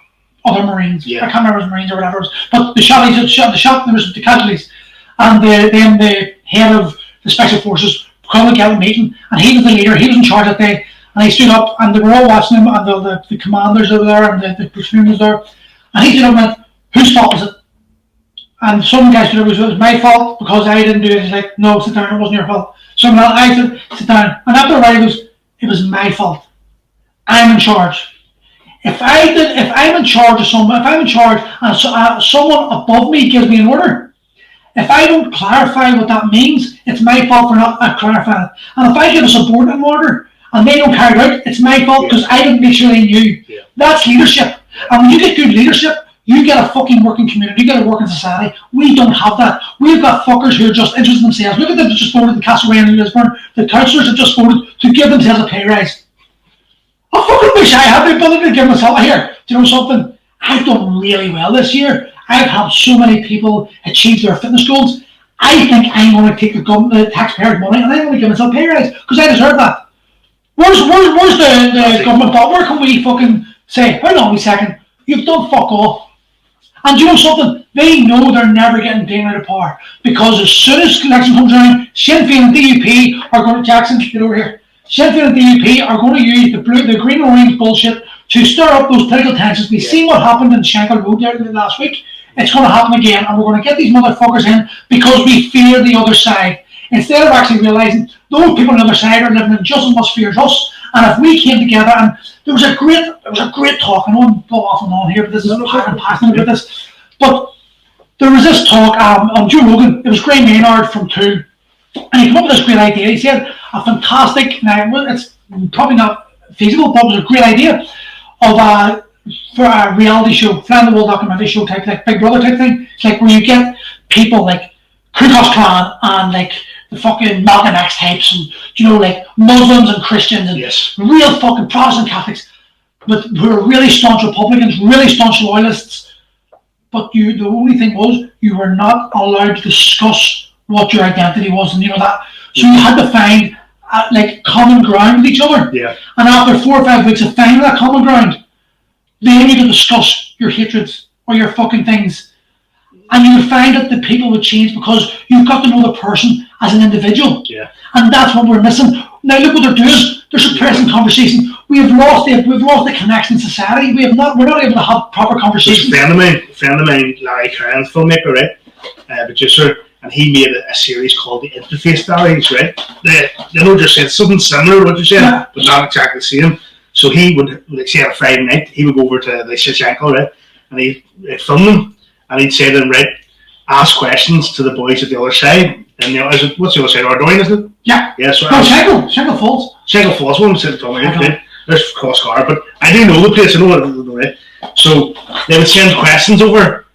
other Marines. Yeah. I can't remember if it was Marines or whatever. But the shot. There was the casualties. And then the head of the Special Forces called a Gallup meeting, and he was the leader, he was in charge that day, and he stood up, and they were all watching him, and the commanders over there, and the platoon was there, and he stood up and went, whose fault was it? And some guy stood up, it was my fault, because I didn't do it. He's like, no, sit down, it wasn't your fault. Someone else, I said, sit down. And after a while, he goes, it was my fault. I'm in charge. If I'm in charge of someone, if I'm in charge, and someone above me gives me an order, if I don't clarify what that means, it's my fault for not clarifying it. And if I give a subordinate an order and they don't carry it out, it's my fault because I didn't make sure they knew. Yeah. That's leadership. And when you get good leadership, you get a fucking working community, you get a working society. We don't have that. We've got fuckers who are just interested in themselves. Look at them that just voted in Castlereagh and Lisburn. The councillors have just voted to give themselves a pay rise. I fucking wish I had the ability to give myself here. Do you know something? I've done really well this year. I've had so many people achieve their fitness goals. I think I'm going to take the taxpayers' money and I'm going to give myself a pay rise because I deserve that. Where's the government thought? Where can we fucking say, hold on a second, you've done fuck all. And do you know something? They know they're never getting taken out of power because as soon as election comes around, Sinn Féin and DUP are going to, Jackson, get over here. Sinn Féin and DUP are going to use the green and orange bullshit to stir up those political tensions. We've seen what happened in Shankill Road there last week. It's going to happen again, and we're going to get these motherfuckers in because we fear the other side. Instead of actually realising those people on the other side are living in just as much fear as us. And if we came together, and there was a great talk, I know I'm off and on here, but this is I'm passionate about this. But there was this talk on Joe Rogan. It was Gray Maynard from Tool, and he came up with this great idea. He said a fantastic. Now it's probably not feasible, but it was a great idea of for a reality show, fly on the wall documentary show type, like Big Brother type thing. It's like where you get people like Ku Klux Klan and like the fucking Malcolm X types and, you know, like Muslims and Christians and real fucking Protestant Catholics, but who are really staunch Republicans, really staunch loyalists. But the only thing was you were not allowed to discuss what your identity was, and you know that. So you had to find like common ground with each other. Yeah. And after 4 or 5 weeks of finding that common ground, then you could discuss your hatreds or your fucking things. And you would find that the people would change because you've got to know the person as an individual. Yeah. And that's what we're missing. Now look what they're doing. They're suppressing conversation. we've lost the connection in society. We're not able to have proper conversations. A friend of mine, Larry Curran, filmmaker, right, producer, and he made a series called The Interface Diaries, right? Just said something similar to what you said, but not exactly the same. So he would, like, say on a Friday night, he would go over to the Shashanko, right, and he'd film them, and he'd say to them, right, ask questions to the boys at the other side. And what's the other side? Ardoyne, isn't it? Yeah. Yeah. So Shankill Falls. Shankill Falls, one said to me, right? There's Crosscar, but I do know the place. I know it, right? So they would send questions over,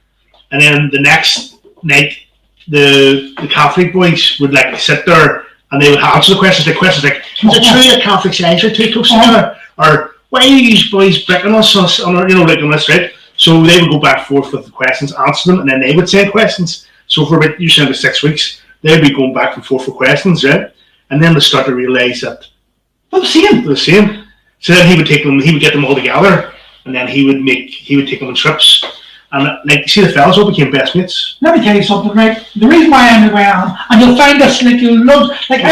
and then the next night, the Catholic boys would like sit there and they would answer the questions. Is it true that Catholics are too close to each other, or why are you boys bricking us on our, like on this, right? So they would go back and forth with the questions, answer them, and then they would send questions. So for about usually about 6 weeks, they'd be going back and forth for questions, right? And then they start to realise that they're the same. So then he would get them all together, and then he would take them on trips. And like, see, the fellas all became best mates. Let me tell you something, right? The reason why I'm the way I am, and you'll find this, like, you'll love, like,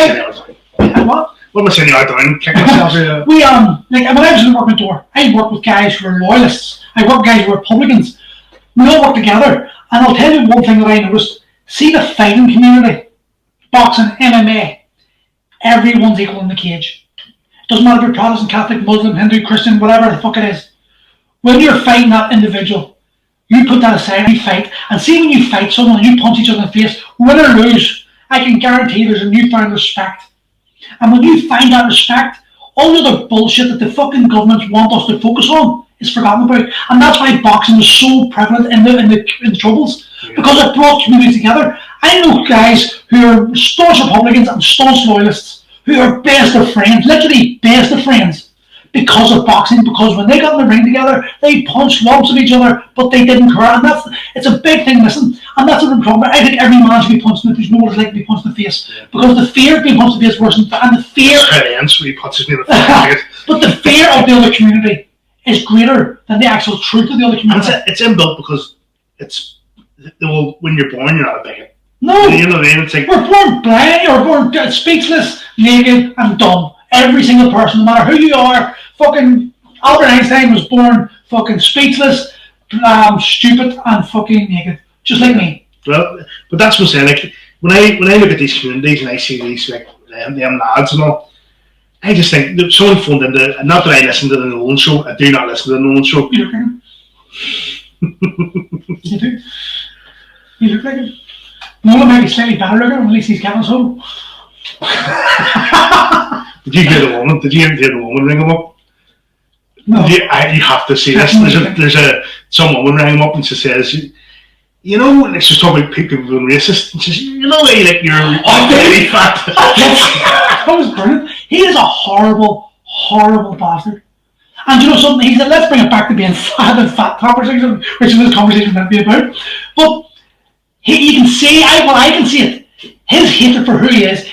what? What am I saying? You're down, kick myself. We like, when I was in the working door, I worked with guys who were loyalists. I worked with guys who were Republicans. We all worked together, and I'll tell you one thing that I noticed. See the fighting community, boxing, MMA, everyone's equal in the cage. It doesn't matter if you're Protestant, Catholic, Muslim, Hindu, Christian, whatever the fuck it is. When you're fighting that individual, you put that aside and you fight. And see, when you fight someone and you punch each other in the face, win or lose, I can guarantee there's a newfound respect. And when you find that respect, all the other bullshit that the fucking governments want us to focus on is forgotten about. And that's why boxing is so prevalent in the Troubles, because it brought communities together. I know guys who are staunch Republicans and staunch loyalists who are best of friends, literally best of friends, because of boxing. Because when they got in the ring together, they punched lumps of each other, but they didn't care. And it's a big thing missing. And that's what I'm talking about. I think every man should be punched in the face. No one's like to be punched in the face, because the fear of being punched in the face worse than the fear. But the fear of the other community is greater than the actual truth of the other community. It's inbuilt because when you're born, you're not a bigot. No, you know what I mean? It's like, we're born blind, or born speechless, naked, and dumb. Every single person, no matter who you are. Fucking Albert Einstein was born fucking speechless, stupid, and fucking naked, just like me. Well, but that's what I'm saying. Like, when I look at these communities and I see these, like, them lads and all, I just think that someone phoned into, not that I listen to the Nolan show, I do not listen to the Nolan show. You look like him. You do. You look like him. Nolan might be slightly better looking, at least he's Kevin's home. Did you hear the woman ring him up? No. You have to see this. There's some woman rang him up and she says, you know, let's just talk about people being racist. And she says, you know, like, you're very fat. That was brilliant. He is a horrible, horrible bastard. And you know something? He said, let's bring it back to being fat and fat conversation, which is this conversation might be about. But you can see, I can see it. His hatred for who he is.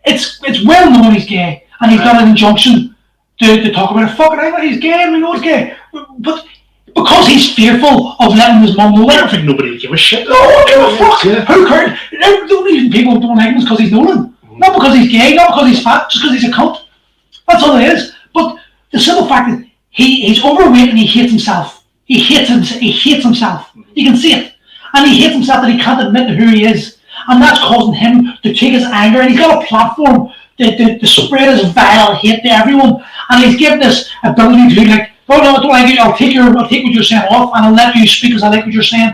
It's well known he's gay, and he's got an injunction to talk about it. Fuck it, I know he's gay, and we know he's gay. But because he's fearful of letting his mum know it. I don't think nobody would give a shit. No, give a fuck. Yeah. Who cares? The only reason people don't like him is because he's Nolan. Not because he's gay, not because he's fat, just because he's a cunt. That's all it is. But the simple fact is, he's overweight and he hates himself. He hates himself. You can see it. And he hates himself that he can't admit to who he is. And that's causing him to take his anger, and he's got a platform to spread his vile hate to everyone. And he's given this ability to, like, oh no, I don't like you, I'll take what you're saying off, and I'll let you speak because I like what you're saying.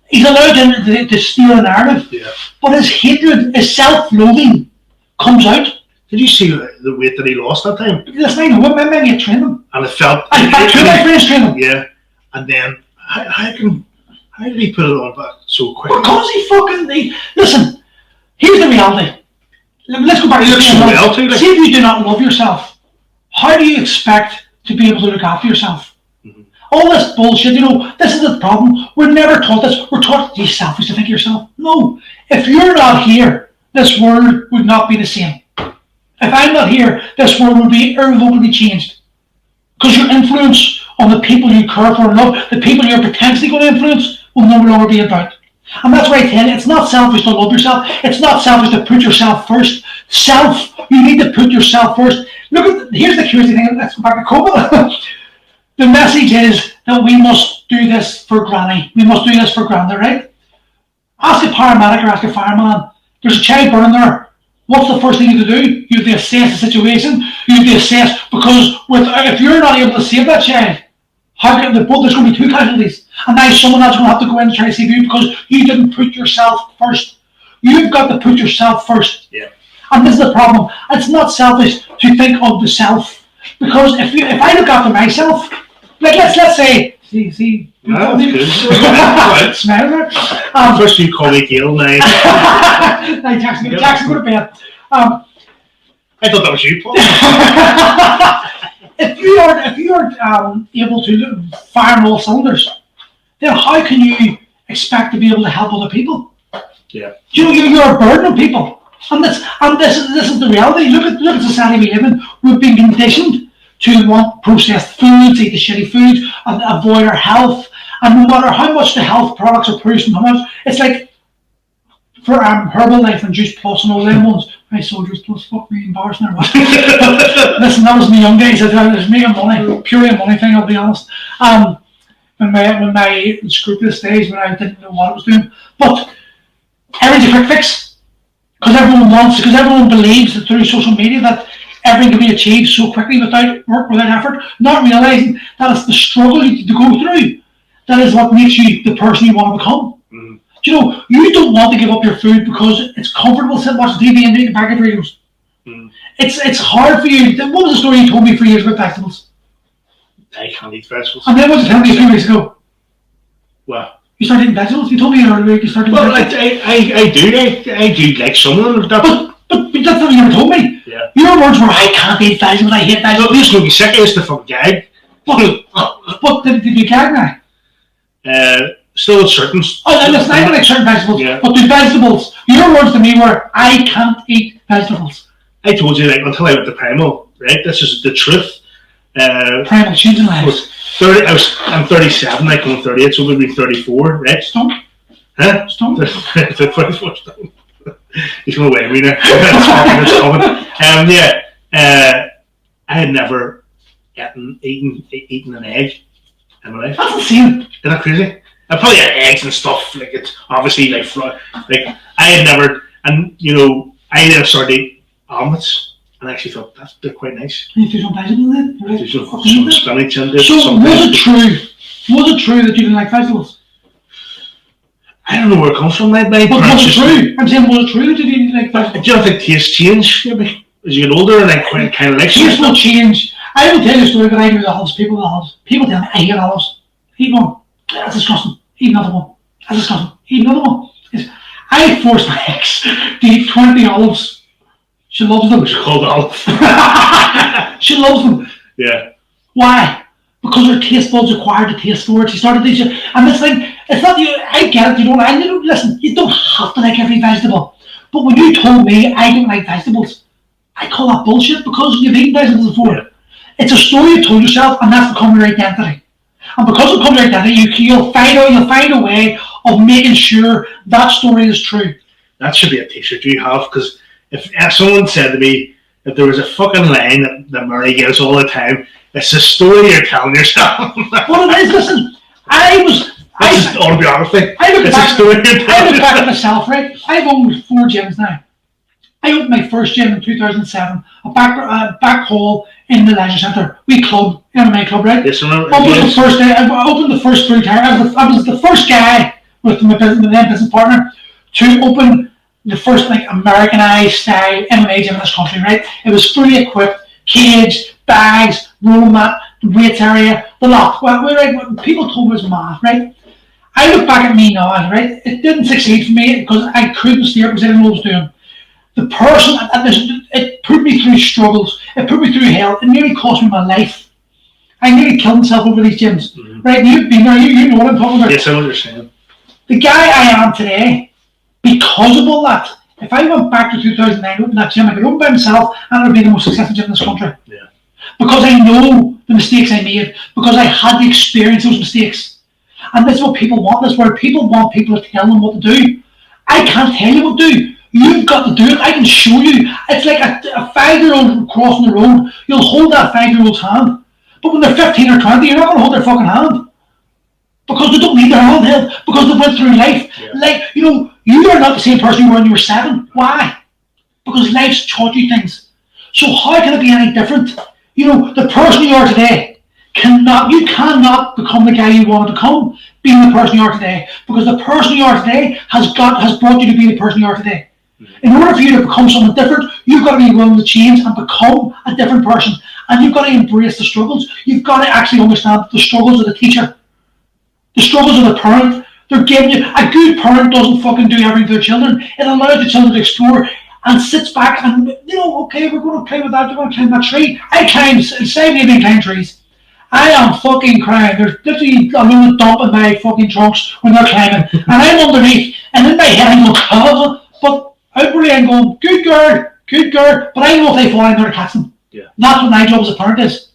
He's allowed to steal a narrative. Yeah. But his hatred, his self-loathing comes out. Did you see the weight that he lost that time? Listen, I know, what men you trained him. And it felt... Two of my friends trained him. Yeah. And then, how did he put it on back so quick? Because listen, here's the reality. Let's go back to the See, if you do not love yourself, how do you expect to be able to look after yourself? Mm-hmm. All this bullshit, this is the problem. We're never taught this. We're taught to be selfish, to think of yourself. No. If you're not here, this world would not be the same. If I'm not here, this world would be irrevocably changed. Because your influence on the people you care for and love, the people you're potentially going to influence, will no longer be about. And that's why I tell you, it's not selfish to love yourself. It's not selfish to put yourself first. You need to put yourself first. Here's the crazy thing. Let's go back to COVID. The message is that we must do this for granny. We must do this for granda, right? Ask a paramedic or ask a fireman. There's a child burning there. What's the first thing you have to do? You have to assess the situation. You have to assess, because if you're not able to save that child, there's going to be 2 casualties. And now someone else is going to have to go in and try to save you because you didn't put yourself first. You've got to put yourself first. Yeah. And this is the problem. It's not selfish to think of the self. Because if I look after myself, like let's say, see, no, that's good. First you call me Gail now. Jackson, go to bed. I thought that was you, Paul. If you are able to fire on all cylinders, then how can you expect to be able to help other people? Yeah. You're a burden on people, and this is the reality. Look at the society we live in. We've been conditioned to want processed foods, eat the shitty foods, and avoid our health. And no matter how much the health products are pushed and how much, it's like for Herbalife and Juice Plus and all them ones. My Soldiers Plus, fuck me, embarrassing or what? Listen, that was my young days. It was making money, purely a money thing, I'll be honest. When my scrupulous days when I didn't know what I was doing. But everything's a quick fix. Because everyone believes that through social media that everything can be achieved so quickly without work, without effort, not realising that it's the struggle you go through that is what makes you the person you want to become. Mm. You don't want to give up your food because it's comfortable sitting watching TV and eating a bag of Doritos. Mm. It's hard for you. What was the story you told me for years about vegetables? I can't eat vegetables. And then what did you tell me a few weeks ago? Well, you started eating vegetables? You told me earlier you started eating vegetables. I do like some of them. But that's not what you ever told me. Yeah. Your words were, I can't eat vegetables, I hate vegetables. No, this will be sick. I used to fucking gag. But did you gag now? Still at certain. Oh, listen, I don't like certain vegetables. Yeah. But do vegetables. Your words to me were, I can't eat vegetables. I told you, like, until I went to Primal, right? This is the truth. Primal, choosing lives. I'm 37, I come 38, so we'll be 34, right? Stone? Huh? Stone? 24 stone. He's going to weigh me now. It's coming. I had never eaten an egg in my life. That's insane. Isn't that crazy? I probably had eggs and stuff, like it's obviously like I had never, and I then started eating omelets, and I actually thought they're quite nice. You do some vegetables then? There's some spinach in there. So was it true that you didn't like vegetables? I don't know where it comes from. My but was it true? I'm saying, was it true that you didn't like vegetables? Do you think taste change maybe as you get older and I kind of like taste will change. I will tell you a story that I do with olives. People tell me I hate olives. Eat one. That's disgusting. Eat another one. That's disgusting. Eat another one. I force my ex to eat 20 olives. She loves them. She's called olive. She loves them. Yeah. Why? Because her taste buds acquired the taste for it. She started teaching. And this thing, it's not you. I get it. You don't. Listen. You don't have to like every vegetable. But when you told me I don't like vegetables, I call that bullshit because you've eaten vegetables before. Yeah. It's a story you told yourself, and that's become your identity. And because it becomes your identity, you'll find a way of making sure that story is true. That should be a t-shirt you have, because if someone said to me that there was a fucking line that Murray gives all the time, it's a story you're telling yourself. Well, it is. Listen, It's an autobiography. I look back at myself, right? I've owned 4 gyms now. I opened my first gym in 2007, a back hall in the leisure centre. MMA club, right? Yes, I remember. I opened the first food tower. I was the first guy with my business partner to open the first Americanized style MMA gym in this country, right? It was fully equipped, cage, bags, roll mat, the weights area, the lot. Well, people told me it was mad, right? I look back at me now, right? It didn't succeed for me because I couldn't steer because I didn't know what I was doing. The person, it put me through struggles. It put me through hell. It nearly cost me my life. I nearly killed myself over these gyms. Mm-hmm. Right? You've been there. You know what I'm talking about. Yes, I know what you're saying. The guy I am today, because of all that, if I went back to 2009 and opened that gym, I could open by myself and it would be the most successful gym in this country. Yeah. Because I know the mistakes I made. Because I had to experience those mistakes. And this is what people want. This is where people want people to tell them what to do. I can't tell you what to do. You've got to do it. I can show you. It's like a 5-year-old crossing the road. You'll hold that 5-year-old's hand. But when they're 15 or 20, you're not going to hold their fucking hand. Because they don't need their hand held. Because they went through life. Yeah. Like, you are not the same person you were when you were 7. Why? Because life's taught you things. So how can it be any different? The person you are today, you cannot become the guy you want to become being the person you are today. Because the person you are today has brought you to be the person you are today. In order for you to become someone different, you've got to be willing to change and become a different person. And you've got to embrace the struggles. You've got to actually understand the struggles of the teacher. The struggles of the parent. They're giving you, a good parent doesn't fucking do everything for their children. It allows the children to explore and sits back and, okay, we're going to play with that, we're going to climb that tree. I climb 7 climb trees. I am fucking crying. There's literally a load of dump in my fucking trunks when they're climbing. And I'm underneath, and in my head I'm going, oh, but outwardly I'm going, good girl, but I know if they fall, I'm going to catch them. Yeah. That's what my job as a parent is.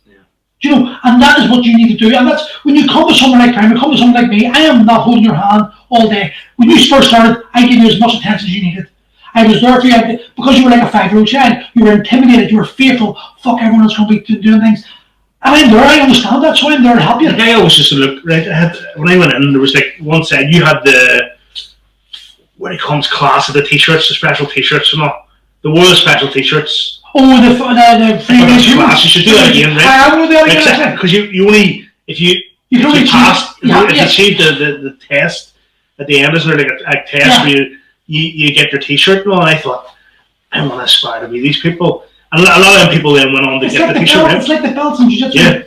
Yeah. And that is what you need to do. And that's, when you come to someone like Prime, you come to someone like me, I am not holding your hand all day. When you first started, I gave you as much attention as you needed. I was there for you because you were like a 5-year-old child. You were intimidated, you were fearful, fuck, everyone else going to be doing things. And I'm there, I understand that, so I'm there to help you. Like I always just look, right, when I went in, there was like one side, you had what it comes class of the t-shirts, the special t-shirts and all. There were the special t-shirts. Oh, the previous class, you should do that again, right? I will do that again. Because you only, if you pass, if you achieve the test at the end, isn't there like a test where you get your t-shirt and all, and I thought, I want to aspire to be these people. And a lot of them people then went on to get the t-shirt. It's like the belts in jiu-jitsu,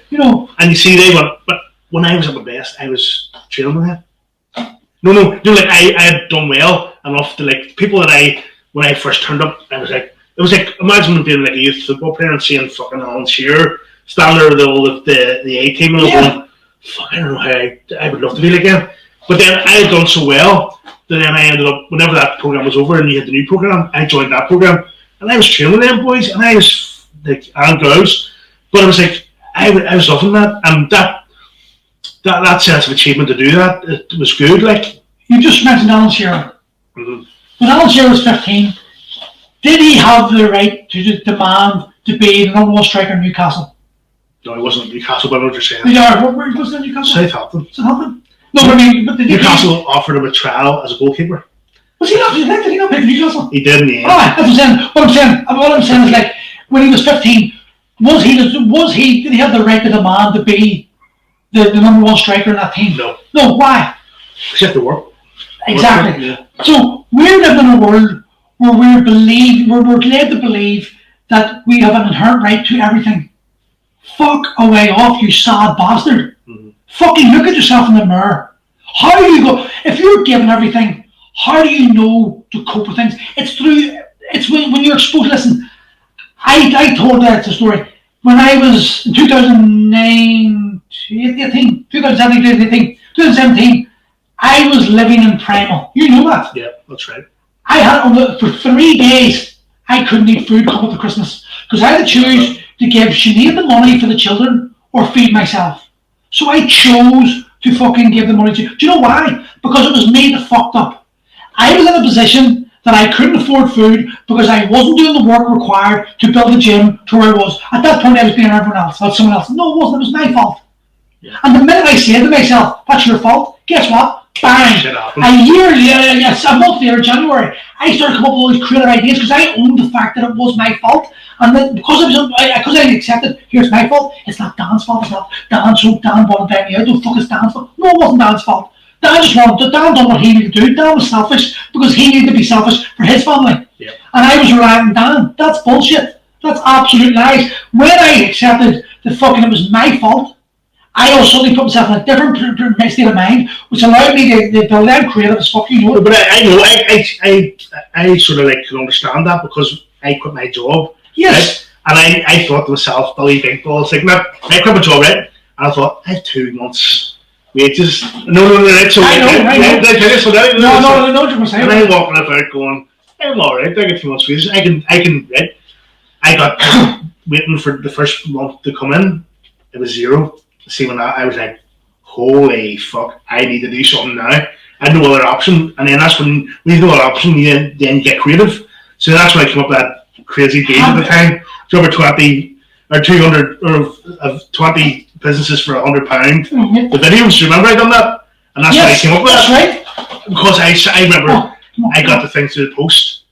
And you see, they went, but when I was at my best, I was training with them. No, like I had done well enough to like people that when I first turned up, I was like, it was like, imagine being like a youth football player and seeing fucking Alan Shearer standing there with the A team and going, fuck, I don't know how I would love to be like him. But then I had done so well that then I ended up, whenever that program was over and you had the new program, I joined that program. And I was training with them boys, and I was like, and girls, but I was like, I was loving that, and that sense of achievement to do that, it was good. Like you just mentioned Alan Shearer. Mm-hmm. When Alan Shearer was 15, did he have the right to demand to be the number 1 striker in Newcastle? No, he wasn't Newcastle, but I know what you're saying. Where was it, Newcastle? Southampton. No, but I mean, but Newcastle offered him a trial as a goalkeeper. Was he not? Did he not play for Newcastle? He did in the end. That's what I'm saying. What I'm saying is, like, when he was 15, did he have the right to demand to be the number 1 striker in that team? No. No, why? Because you have to work. Exactly. Yeah. So we're living in a world where we're led to believe that we have an inherent right to everything. Fuck away off, you sad bastard. Mm-hmm. Fucking look at yourself in the mirror. How do you go, if you're given everything, how do you know to cope with things? It's when you're exposed. Listen, I told that story. When I was in 2017, I was living in Primal. You know that? Yeah, that's right. I had, for 3 days, I couldn't eat food come up to Christmas. Because I had to choose to give Sinead the money for the children or feed myself. So I chose to fucking give the money to. Do you know why? Because it was me that fucked up. I was in a position that I couldn't afford food because I wasn't doing the work required to build a gym to where I was. At that point, I was being everyone else, not someone else. No, it wasn't. It was my fault. Yeah. And the minute I said to myself, that's your fault, guess what? Bang! A month later, January, I started coming up with all these creative ideas because I owned the fact that it was my fault. And then because I accepted, here's my fault, it's not Dan's fault, it's not Dan, so Dan wanted to buy me out, don't fuck, it's Dan's fault. No, it wasn't Dan's fault. Dan done what he needed to do. Dan was selfish because he needed to be selfish for his family. Yeah. And I was relying on Dan. That's bullshit. That's absolute lies. When I accepted that fucking it was my fault, I also suddenly put myself in a different state of mind, which allowed me to build out creative as fuck, you know. But I sort of like can understand that because I quit my job. Yes. Right? And I thought to myself, Billy Big Balls, like, I quit my job, right? And I thought, I have 2 months. Wages. No. So I know. No, what you're saying. And I'm walking about going, I'm alright, I get 2 months wages. I can right? I got waiting for the first month to come in. It was 0. See when I was like, holy fuck, I need to do something now. I had no other option. And then that's when you have no other option, then you get creative. So that's when I came up with that crazy deal at the time. So over 20 or 200 or 20 businesses for £100. Mm-hmm. The videos, do you remember I done that? And that's when I came up with that's it. Right. Because I remember I got the thing through the post.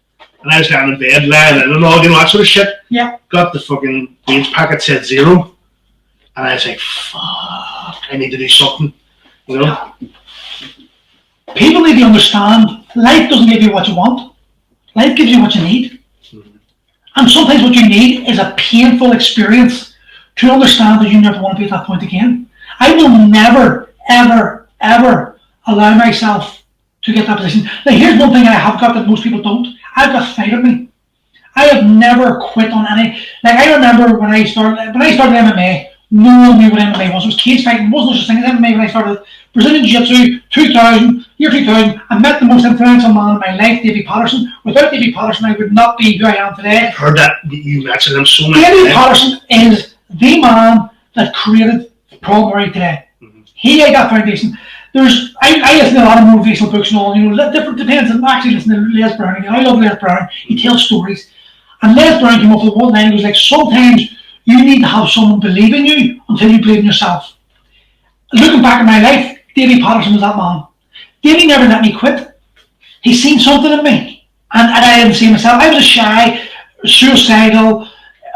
And I was down in bed, lying and all that sort of shit. Yeah. Got the fucking wage packet, said 0. And I was like, fuck, I need to do something. You know? People need to understand life doesn't give you what you want. Life gives you what you need. Mm-hmm. And sometimes what you need is a painful experience to understand that you never want to be at that point again. I will never, ever, ever allow myself to get that position. Now, here's one thing I have got that most people don't. I've got fight in me. I have never quit on any. Like, I remember when I started MMA, no one knew what MMA was. It was cage fighting. There wasn't such thing as MMA when I started. Brazilian Jiu-Jitsu, 2000, year 2000. I met the most influential man in my life, Davey Patterson. Without Davey Patterson, I would not be who I am today. I've heard that you mentioned him so many Davey Patterson is the man that created Paul Murray today. Mm-hmm. He laid that foundation. I listen to a lot of motivational books and all, different depends. I'm actually listening to Les Brown. I love Les Brown. He tells stories. And Les Brown came up with one line. He was like, sometimes you need to have someone believe in you until you believe in yourself. Looking back at my life, Davey Patterson was that man. Davey never let me quit. He seen something in me. And I didn't see myself. I was a shy, suicidal,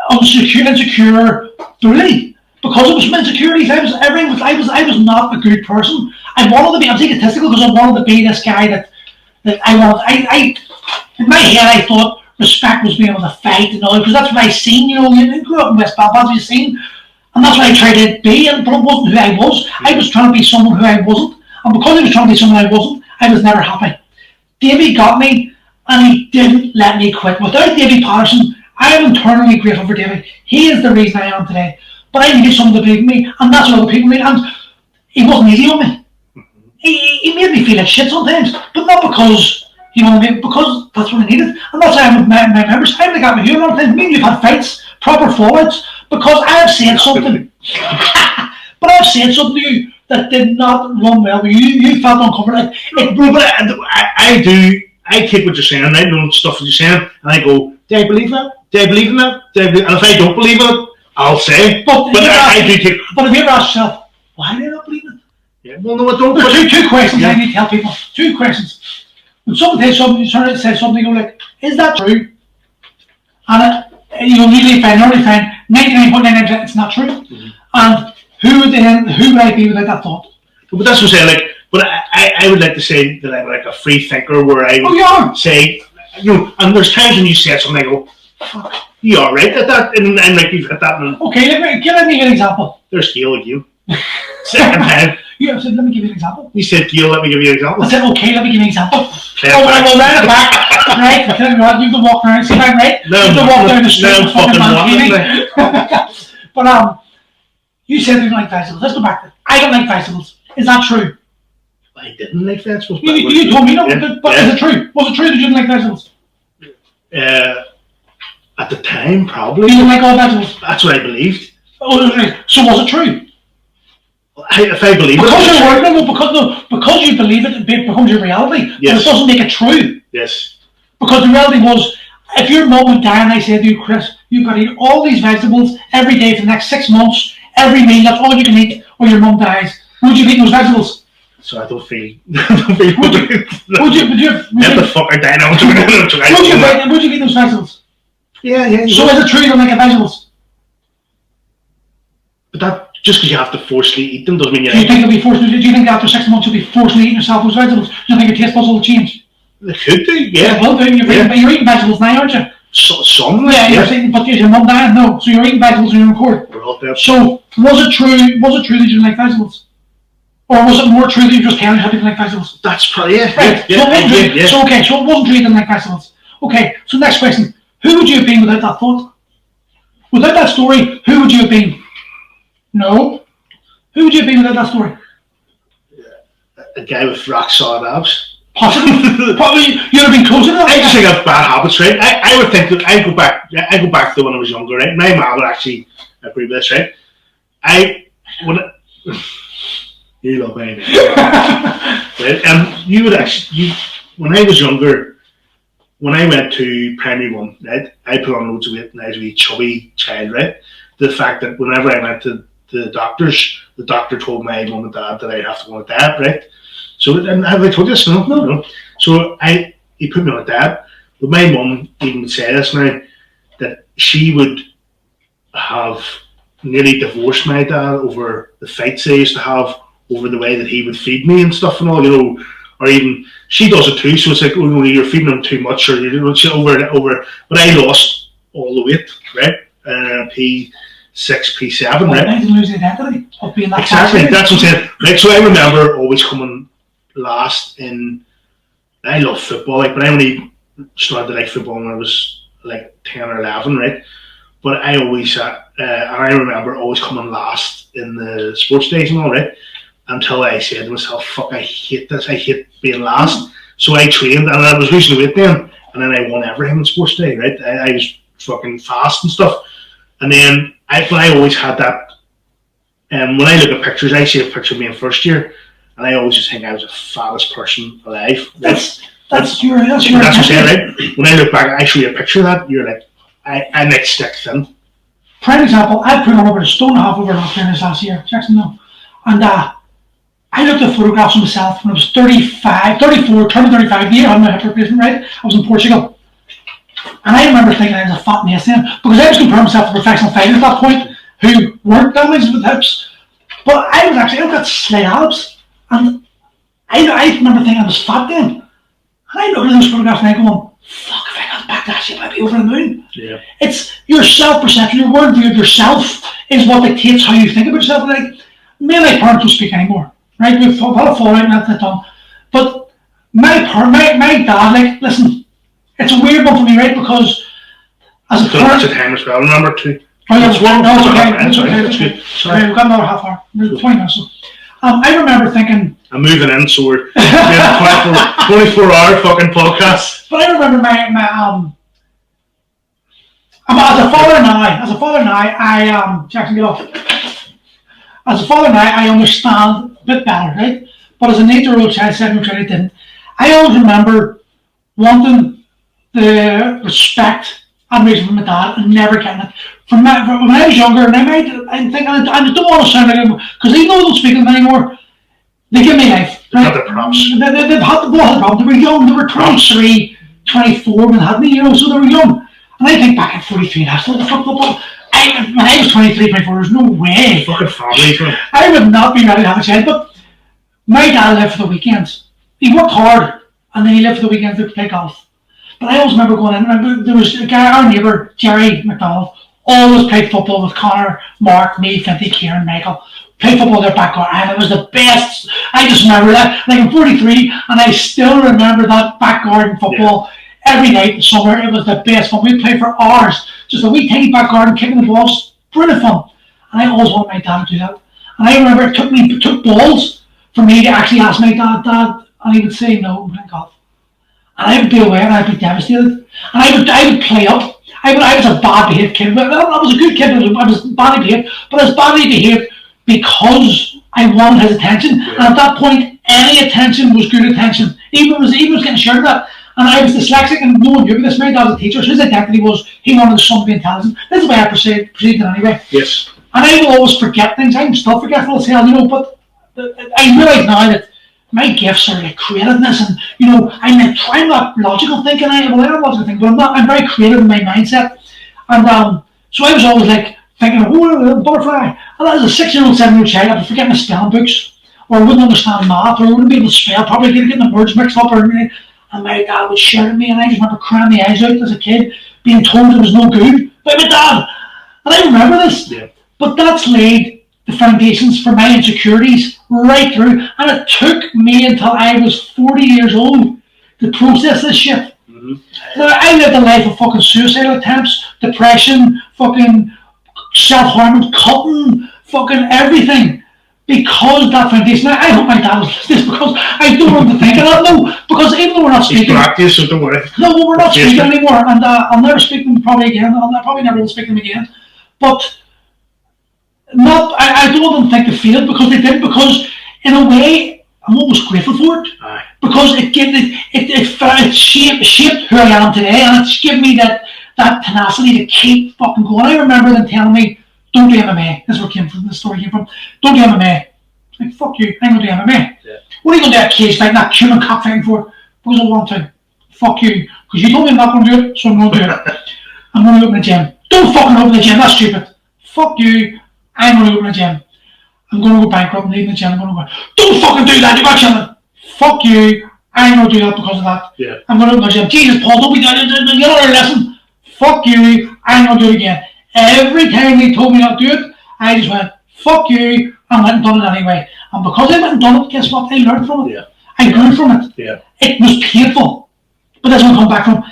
insecure bully. Because it was my insecurities, I was not a good person. I was egotistical because I wanted to be this guy that I wanted. In my head, I thought respect was being able to fight and all, because that's what I seen. You grew up in West Belfast, you seen, and that's what I tried to be. But it wasn't who I was. I was trying to be someone who I wasn't, and because I was trying to be someone I wasn't, I was never happy. Davey got me, and he didn't let me quit. Without Davey Patterson, I am eternally grateful for Davey. He is the reason I am today. But I needed someone to believe in me, and that's what other people need. And he wasn't easy on me. He made me feel like shit sometimes, but not because because that's what I needed. And that's why I'm with my members. I'm like I'm here a lot of times. Me and you've had fights, proper fallouts, because I have said something. But I've said something to you that did not run well. You felt uncomfortable. I take what you're saying. I know stuff that you're saying, and I go, do I believe that? Do I believe in that? And if I don't believe it, I'll say. But I do take. But if you ever ask yourself, why do I not believe it? Yeah, well, no, I don't. There's two questions I need to tell people. Two questions. When someone tells something, you try to say something, you go like, is that true? And you'll usually find 99.99% it's not true. Mm-hmm. And who would I be without that thought? But that's what I'm saying. Like, but I would like to say that I'm like a free thinker, where I say, and there's times when you say something, I go, fuck, you all right at that? And like you've hit that. Okay, let me give an example. There's Gail with you. Second time. You said, let me give you an example. You said, Gail, let me give you an example. I said, okay, let me give you an example. I will round it back. Right, I tell you what, you can walk around, see if I'm right. You can walk down the street and fucking man. But you said you don't like vegetables. Let's go back to it. I don't like vegetables. Is that true? I didn't like vegetables. You told me no, but is it true? Was it true that you didn't like vegetables? At the time, probably. You didn't like all vegetables? That's what I believed. Oh, so was it true? If I believe it. Because you believe it becomes your reality. Yes. But it doesn't make it true. Yes. Because the reality was, if your mum would die and I said to you, Chris, you've got to eat all these vegetables every day for the next 6 months, every meal, that's all you can eat, or your mum dies, would you eat those vegetables? So I don't feel. Would you? Get the fuck out there now. Would you eat those vegetables? Yeah. So is it true you don't like vegetables? But that just because you have to forcefully eat them doesn't mean you. Do you think it'll be forced? Do you think after 6 months you'll be forcefully eating yourself those vegetables? Do you think your taste buds will change? It could do, yeah. Well, you're eating vegetables now, aren't you? Some. Yeah, you're saying, but is your mum dying? No. So you're eating vegetables and you're recording. So was it true that you didn't like vegetables? Or was it more true that you just telling how people like vegetables? That's probably right. So it wasn't true you didn't like vegetables. Okay, so next question. Who would you have been without that thought? Without that story, who would you have been? No. Who would you have been without that story? A guy with rock solid abs. Possibly. Probably you'd have been closer to that. I just think I have bad habits, right? I would think that I go back to when I was younger, right? My mom would actually agree with this, right? You love me. Right? You would actually, when I was younger, when I went to primary one, right, I put on loads of weight and I was a wee chubby child, right? The fact that whenever I went to the doctors, the doctor told my mum and dad that I'd have to go on a diet, right? So, and have I told you this? No. So he put me on a diet. But my mum even would say this now, that she would have nearly divorced my dad over the fights they used to have over the way that he would feed me and stuff and all, you know, or even she does it too. So it's like, oh, you're feeding him too much, or you're over. But I lost all the weight, right? P6, P7, right? I didn't lose the identity of being that. Exactly, that's what I'm saying. Right, so I remember always coming last in. I love football, like, but I only started to like football when I was like 10 or 11, right? But I always, and I remember always coming last in the sports days and all, right? Until I said to myself, fuck, I hate this, I hate being last. So I trained, and I was losing weight then, and then I won everything in sports day, right? I was fucking fast and stuff. And then, but I always had that, when I look at pictures, I see a picture of me in first year, and I always just think I was the fattest person alive. That's what I'm saying, right? When I look back, I show you a picture of that, you're like, I'm like stick thin. Prime example, I put on over a stone and a half over lockdown this last year, Jacksonville. And I looked at photographs of myself when I was 34, turning 35, the year I had my hip replacement, right? I was in Portugal. And I remember thinking I was a fat mess then, because I was comparing myself to professional fighters at that point who weren't damaged with hips. But I got slight abs. And I remember thinking I was fat then. And I look at those photographs and I go, fuck, if I got back that shit, I'd be over the moon. Yeah. It's your self-perception, your worldview of yourself is what dictates how you think about yourself. Like, me and my parents don't speak anymore, right? We've had a fallout and that's done. But my dad, like, listen, it's a weird one for me, right? Because as a parent... That's a time as well, remember too. Oh, yeah, it's okay. That's good. Sorry, we've got another half hour. 20 minutes. So. I remember thinking... I'm moving in, so we're doing a 24-hour fucking podcast. But I remember as a father now, Jackson, get off. As a father now, I understand a bit better, right? But as an 8-year-old child, 7-year-old child, I didn't. I always remember wanting the respect and admiration from my dad and never getting it. From when I was younger, and I don't want to sound like him, because even though I don't speak to them anymore, they give me life. Right? Had their props. They've had the problem. They were young. They were 23, 24 when they had me, you know, so they were young. And I think back at 43, and I still when I was 23, 24, there's no way. Fucking family. I would not be ready to have a child, but my dad lived for the weekends. He worked hard, and then he lived for the weekends to play golf. But I always remember going in, there was a guy, our neighbour, Jerry McDonald, always played football with Connor, Mark, me, Finty, Kieran, Michael. Played football in their back garden, and it was the best. I just remember that. Like, I'm 43, and I still remember that back garden football every night in summer. It was the best fun. We played for hours. Just a wee tiny back garden, kicking the balls. Brilliant fun. And I always wanted my dad to do that. And I remember it took balls for me to actually ask my dad, and he would say no, I'm playing golf. And I would be aware, and I'd be devastated. And I would play up. I was a bad behaved kid. But I was a good kid. I was badly behaved. But I was badly behaved because I wanted his attention. Yeah. And at that point, any attention was good attention. Even was getting shouted at. And I was dyslexic, and no one knew this. My dad was a teacher, so his identity was he wanted his son to be intelligent. This is the way I perceived it anyway. Yes. And I will always forget things. I'm still forgetful as hell, you know, but I realise now that my gifts are like creativeness, and you know, I'm not logical thinking. I am logical thinking, but I'm very creative in my mindset. And so I was always like thinking, oh, butterfly. And as a 6-year-old, 7-year-old child, I'd be forgetting my spelling books, or I wouldn't understand math, or I wouldn't be able to spell, probably getting the words mixed up, or anything. And my dad would shout at me, and I just remember crying my eyes out as a kid, being told it was no good by my dad. And I remember this, but that's laid the foundations for my insecurities right through. And it took me until I was 40 years old to process this shit. Mm-hmm. Now, I lived a life of fucking suicidal attempts, depression, fucking self-harming, cutting, fucking everything. Because that foundation, I hope my dad was listening, because I don't want to think of that, no, because even though we're not speaking... He's practice, so don't worry. No, we're not speaking anymore, and I'll never speak to them probably again, I probably never will speak to them again, but I don't want them to think they failed, because they did, because in a way, I'm almost grateful for it. Aye. Because it shaped who I am today, and it's given me that tenacity to keep fucking going. I remember them telling me, don't do MMA. This is where the story came from. Don't do MMA. Like, fuck you, I'm going to do MMA. Yeah. What are you going to do at cage fight, not human cockfighting for? Because I want to. Fuck you. Because you told me I'm not going to do it, so I'm going to do it. I'm going to open a gym. Don't fucking open the gym, that's stupid. Fuck you, I'm going to open a gym. I'm going to go bankrupt and leave the gym. I'm going to go, don't fucking do that, you got something. Fuck you, I'm going to do that because of that. Yeah. I'm going to open a gym. Jesus, Paul, don't be doing it. You don't listen. Fuck you, I'm going to do it again. Every time they told me not to do it, I just went, fuck you, and went and done it anyway. And because I went and done it, guess what? I learned from it. Yeah. I grew from it. Yeah. It was painful. But that's what I come back from.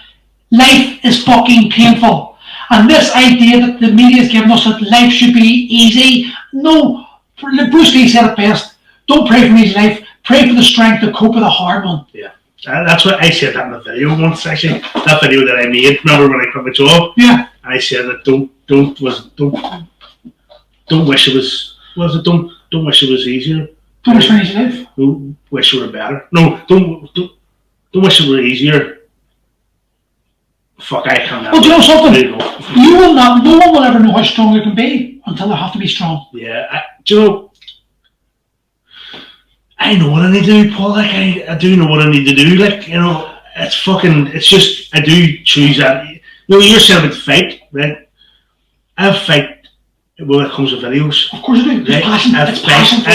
Life is fucking painful. And this idea that the media is giving us that life should be easy. No. Bruce Lee said it best. Don't pray for easy life. Pray for the strength to cope with a hard one. Yeah. That's what I said that in the video once, actually. That video that I made. Remember when I quit my job? Yeah. And I said that don't wish it was don't wish it was easier. Don't wish for easy life. Don't wish it were better. No, don't wish it were easier. Fuck, I can't. Well, do you know something? You will not. No one will ever know how strong they can be until they have to be strong. Yeah, do you know? I know what I need to do, Paul. Like I do know what I need to do. Like, you know, it's just I do choose that. You know, you're saying about the fight, right? I fight when it comes to videos. Of course you do. Right? It's passion.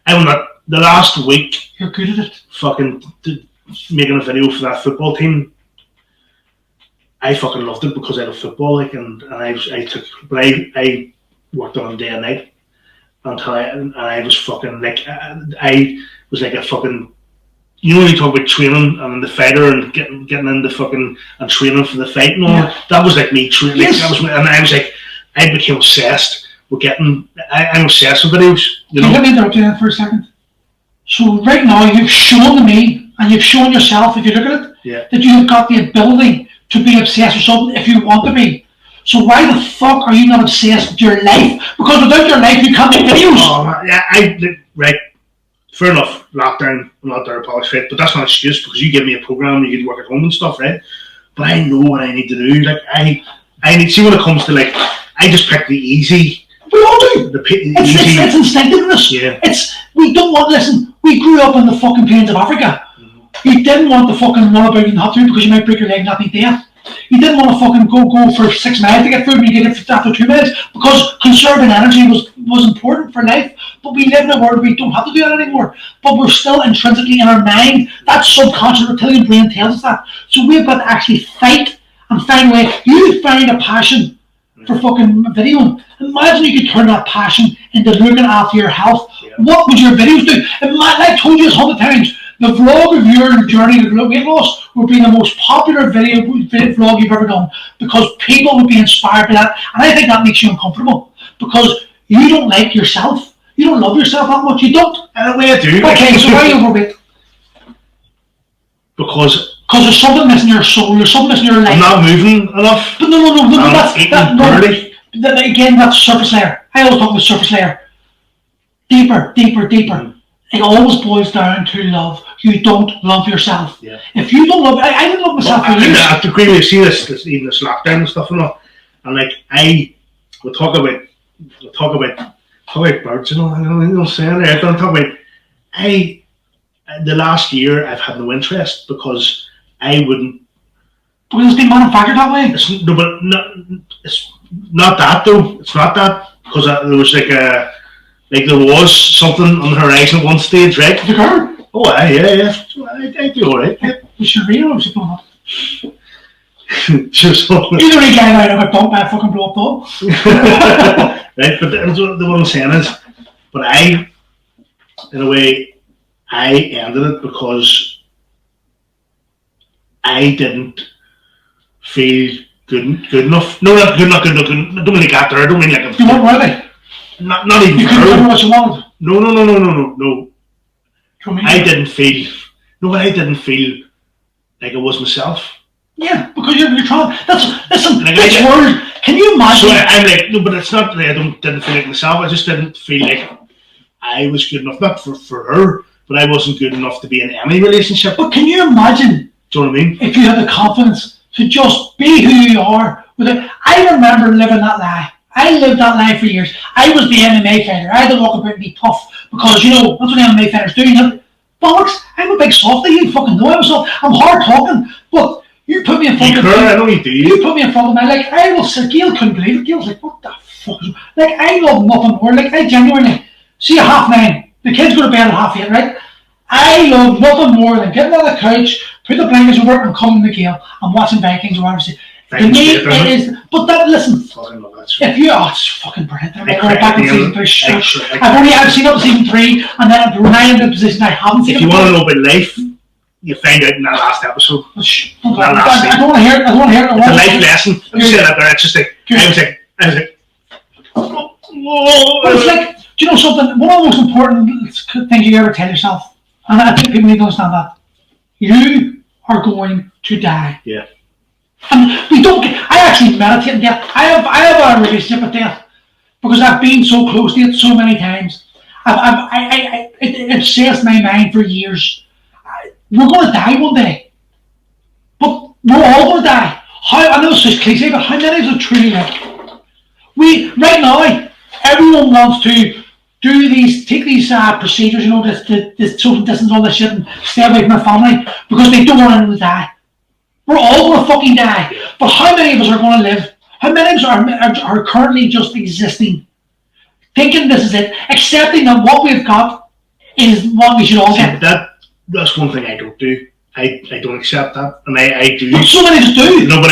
I will not. The last week, you're good at it. Fucking making a video for that football team. I fucking loved it because I love football, like, and I worked on it day and night until I was fucking like I was like a fucking, you know, when you talk about training and the fighter and getting into fucking and training for the fight and all, yeah. That was like me training. Yes. And I was like, I became obsessed with getting. I'm obsessed with videos. You know. Let me interrupt you there for a second. So right now you've shown to me and you've shown yourself, if you look at it, yeah. That you've got the ability to be obsessed with something if you want to be. So why the fuck are you not obsessed with your life? Because without your life you can't make videos. Oh, yeah, right. Fair enough. Lockdown, I'm not there to polish fit, but that's not an excuse because you give me a program, you get to work at home and stuff, right? But I know what I need to do. Like I need. See, when it comes to like, I just pick the easy. We all do. It's instinctiveness. Yeah. We don't want. Listen, we grew up in the fucking plains of Africa. You didn't want to fucking run about and have to because you might break your leg and not be dead. You didn't want to fucking go for 6 miles to get food and you get it after 2 minutes because conserving energy was important for life. But we live in a world where we don't have to do that anymore. But we're still intrinsically in our mind. That subconscious reptilian brain tells us that. So we've got to actually fight and find a way. You find a passion for fucking videoing. Imagine you could turn that passion into looking after your health. Yeah. What would your videos do? I told you this 100 times. The vlog of your journey to weight loss would be the most popular video vlog you've ever done because people would be inspired by that. And I think that makes you uncomfortable because you don't like yourself. You don't love yourself that much. You don't. In a way I do. Okay, so why are you overweight? Because there's something missing in your soul. There's something missing in your life. I'm not moving enough. But no. Again, that's surface layer. I always talk about surface layer. Deeper. It always boils down to love. You don't love yourself. Yeah. If you don't love, I didn't love myself for years. I have to agree with you. See this lockdown and stuff and all. And like we'll talk about birds and all. I don't know saying there. Don't talk about. The last year I've had no interest because I wouldn't. Because it's been manufactured that way. It's not that though. It's not that because there was there was something on the horizon at one stage, right? The girl. Oh, yeah. I do all right. Yeah. Was she real or was she blown up? She was all right. Either way, guy out of a dump, I fucking blow up though. Right, but the one I'm saying is, but in a way, I ended it because I didn't feel good enough. No, not good enough. I don't mean like that there. I don't mean like. You weren't worthy. Not even. You couldn't remember what you wanted. No. I didn't feel. No, but I didn't feel like I was myself. Yeah, because you're trying. Listen. Like this word. Can you imagine? So I'm like, no, but it's not that I didn't feel like myself. I just didn't feel like I was good enough, not for her, but I wasn't good enough to be in any relationship. But can you imagine? Do you know what I mean? If you had the confidence to just be who you are. I remember living that lie. I lived that lie for years. I was the MMA fighter. I had to walk about and be tough because, that's what MMA fighters do. Bollocks, I'm a big softy. You fucking know I'm soft. I'm hard talking. But you put me in front of me. I know you do. You put me in front of me. Like, I was, Gail couldn't believe it. Gail was like, what the fuck? Like, I love nothing more. Like, I genuinely, see, at 9:30. The kids go to bed at 8:30, right? I love nothing more than getting on the couch, put the blankets over, and coming to Gail and watching Vikings or whatever. To me, it is. But that, listen, if you, it's fucking brilliant. We're back in season 3. I've seen up to season 3, and then I'm in the position I haven't seen. If you want to know about life, you find out in that last episode. I don't want to hear it. It's a life lesson. I'm saying that there. It's just like, I was like, but it's like, do you know something? One of the most important things you ever tell yourself, and I think people need to understand that, you are going to die. Yeah. And we don't get, I actually meditate on death. I have a relationship with death because I've been so close to it so many times. It obsessed my mind for years. We're going to die one day. But we're all going to die. I know it's just cliche, but how many of us truly live? Right now, everyone wants to take these procedures, this social distance, all this shit, and stay away from their family because they don't want anyone to die. We're all going to fucking die. But how many of us are going to live? How many of us are currently just existing, thinking this is it, accepting that what we've got is what we should all get? That's one thing I don't do. I don't accept that, and I do. But so many of us do. No, but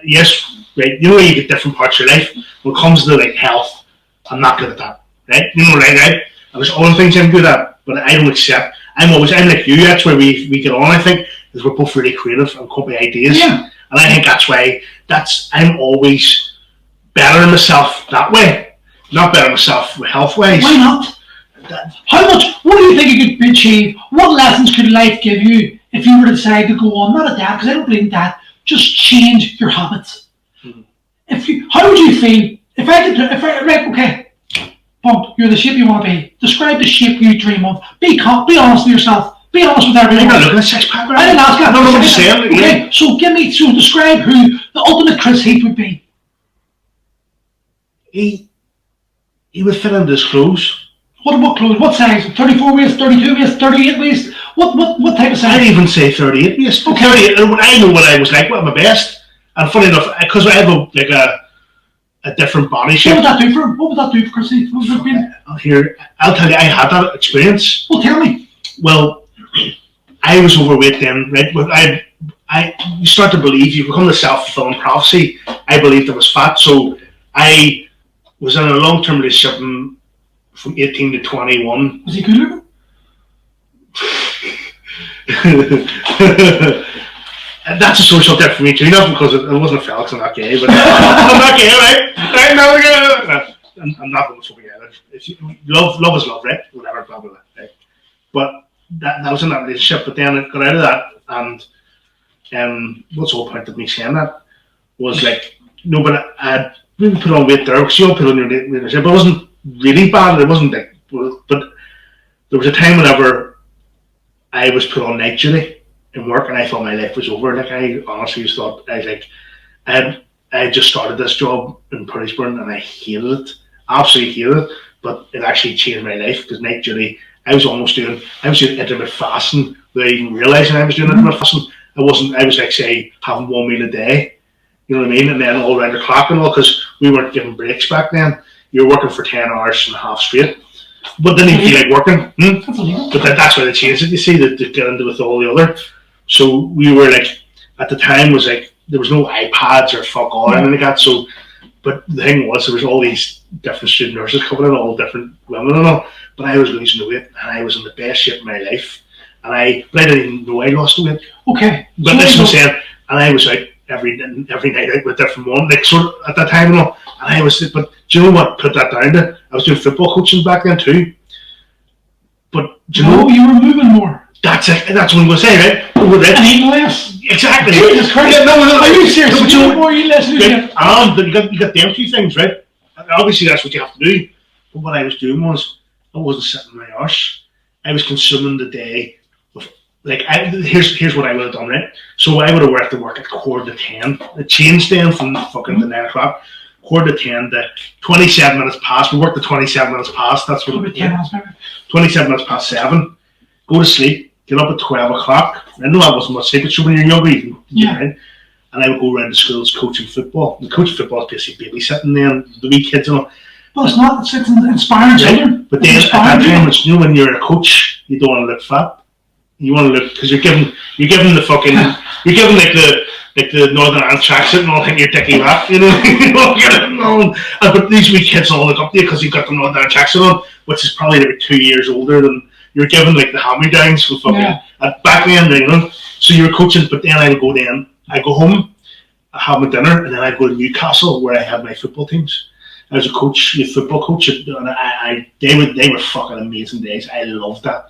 yes, right. You get different parts of your life. When it comes to health, I'm not good at that. Right? Right? And there's other things I'm good at, but I don't accept. I'm like you. That's where we get on. I think is we're both really creative and come up with ideas. Yeah. And I think that's why I'm always better than myself that way. Not better than myself health wise. Why not? How much? What do you think you could achieve? What lessons could life give you if you were to decide to go on? Not a dad, because I don't believe in that. Just change your habits. Mm-hmm. How would you feel okay, Bump, you're the shape you want to be. Describe the shape you dream of. Be honest with yourself. Be honest with everyone. I'm not looking at six-pack. I didn't ask that. I don't know what you're saying. Okay, so describe who the ultimate Chris Heath would be. He would fit into his clothes. What clothes? What size? 34 waist, 32 waist, 38 waist? What type of size? I'd even say 38 waist. Okay. 38, I know what I was like, what my best. And funny enough, because I have a different body shape. What would that do for Chris Heath? I'll tell you, I had that experience. Well, tell me. Well, I was overweight then, right? You start to believe, you become the self-fulfilling prophecy. I believed I was fat, so I was in a long-term relationship from 18 to 21. Was he good looking? That's a social dip for me too, not because it wasn't a Felix, I'm not gay, but I'm not gay, right? I'm not gay. I'm not going to something else. Love is love, right? Whatever, blah, blah, blah, right? But that was in that relationship, but then I got out of that, and what's the whole point of me saying that? Was but I really put on weight there, because you all put on your relationship, but it wasn't really bad, it wasn't but there was a time whenever I was put on night duty in work, and I thought my life was over. I honestly just thought, I had just started this job in Perrysburn, and I hated it, absolutely hated it, but it actually changed my life, because night duty, I was doing intermittent fasting without even realising I was doing intermittent fasting. I was say, having one meal a day, you know what I mean, and then all around the clock and all, because we weren't given breaks back then. You were working for 10 hours and a half straight, but didn't even feel like working. But that's why they changed it, you see, to get into with all the other. So we were at the time was there was no iPads or fuck all or anything like that. So, but the thing was, there was all these different student nurses coming in, all different women and all. But I was losing the weight, and I was in the best shape of my life. But I didn't even know I lost the weight. Okay. But this was saying, and I was out every night out with different one, sort of at that time and all. And I was, but do you know what put that down to? I was doing football coaching back then too. But do you know? You were moving more. That's it. That's what I'm going to say, right? And eating less. Exactly. Jesus Christ. Yeah, no, are you serious? No, you more, you less. You got them two things, right? And obviously, that's what you have to do. But what I was doing was, I wasn't sitting on my arse. I was consuming the day with, like, here's what I would have done, right? So I would have worked to work at 9:45. It changed then from fucking the 9 o'clock, 9:45 to 27 minutes past. We worked at 27 minutes past. That's what it was. 27 minutes past 7. Go to sleep. Get up at 12 o'clock. I know I wasn't much sleep, but so when you're younger, right? And I would go around the schools coaching football. And coaching football is basically babysitting then the wee kids and all. Well, it's not. It's inspiring children. But then at that time, you know, when you're a coach, you don't want to look fat. You want to look because you're giving the fucking you're giving like the Northern Ireland tracksuit and all, think you're dicky rap, you know. But these wee kids all look up to you because you've got the Northern Ireland tracksuit on, which is probably like 2 years older than you're giving like the hand-me-downs for fucking back then, you know. So you're coaching, but then I go home, I have my dinner, and then I go to Newcastle where I had my football teams. I was a coach, a football coach, and they were fucking amazing days. I loved that,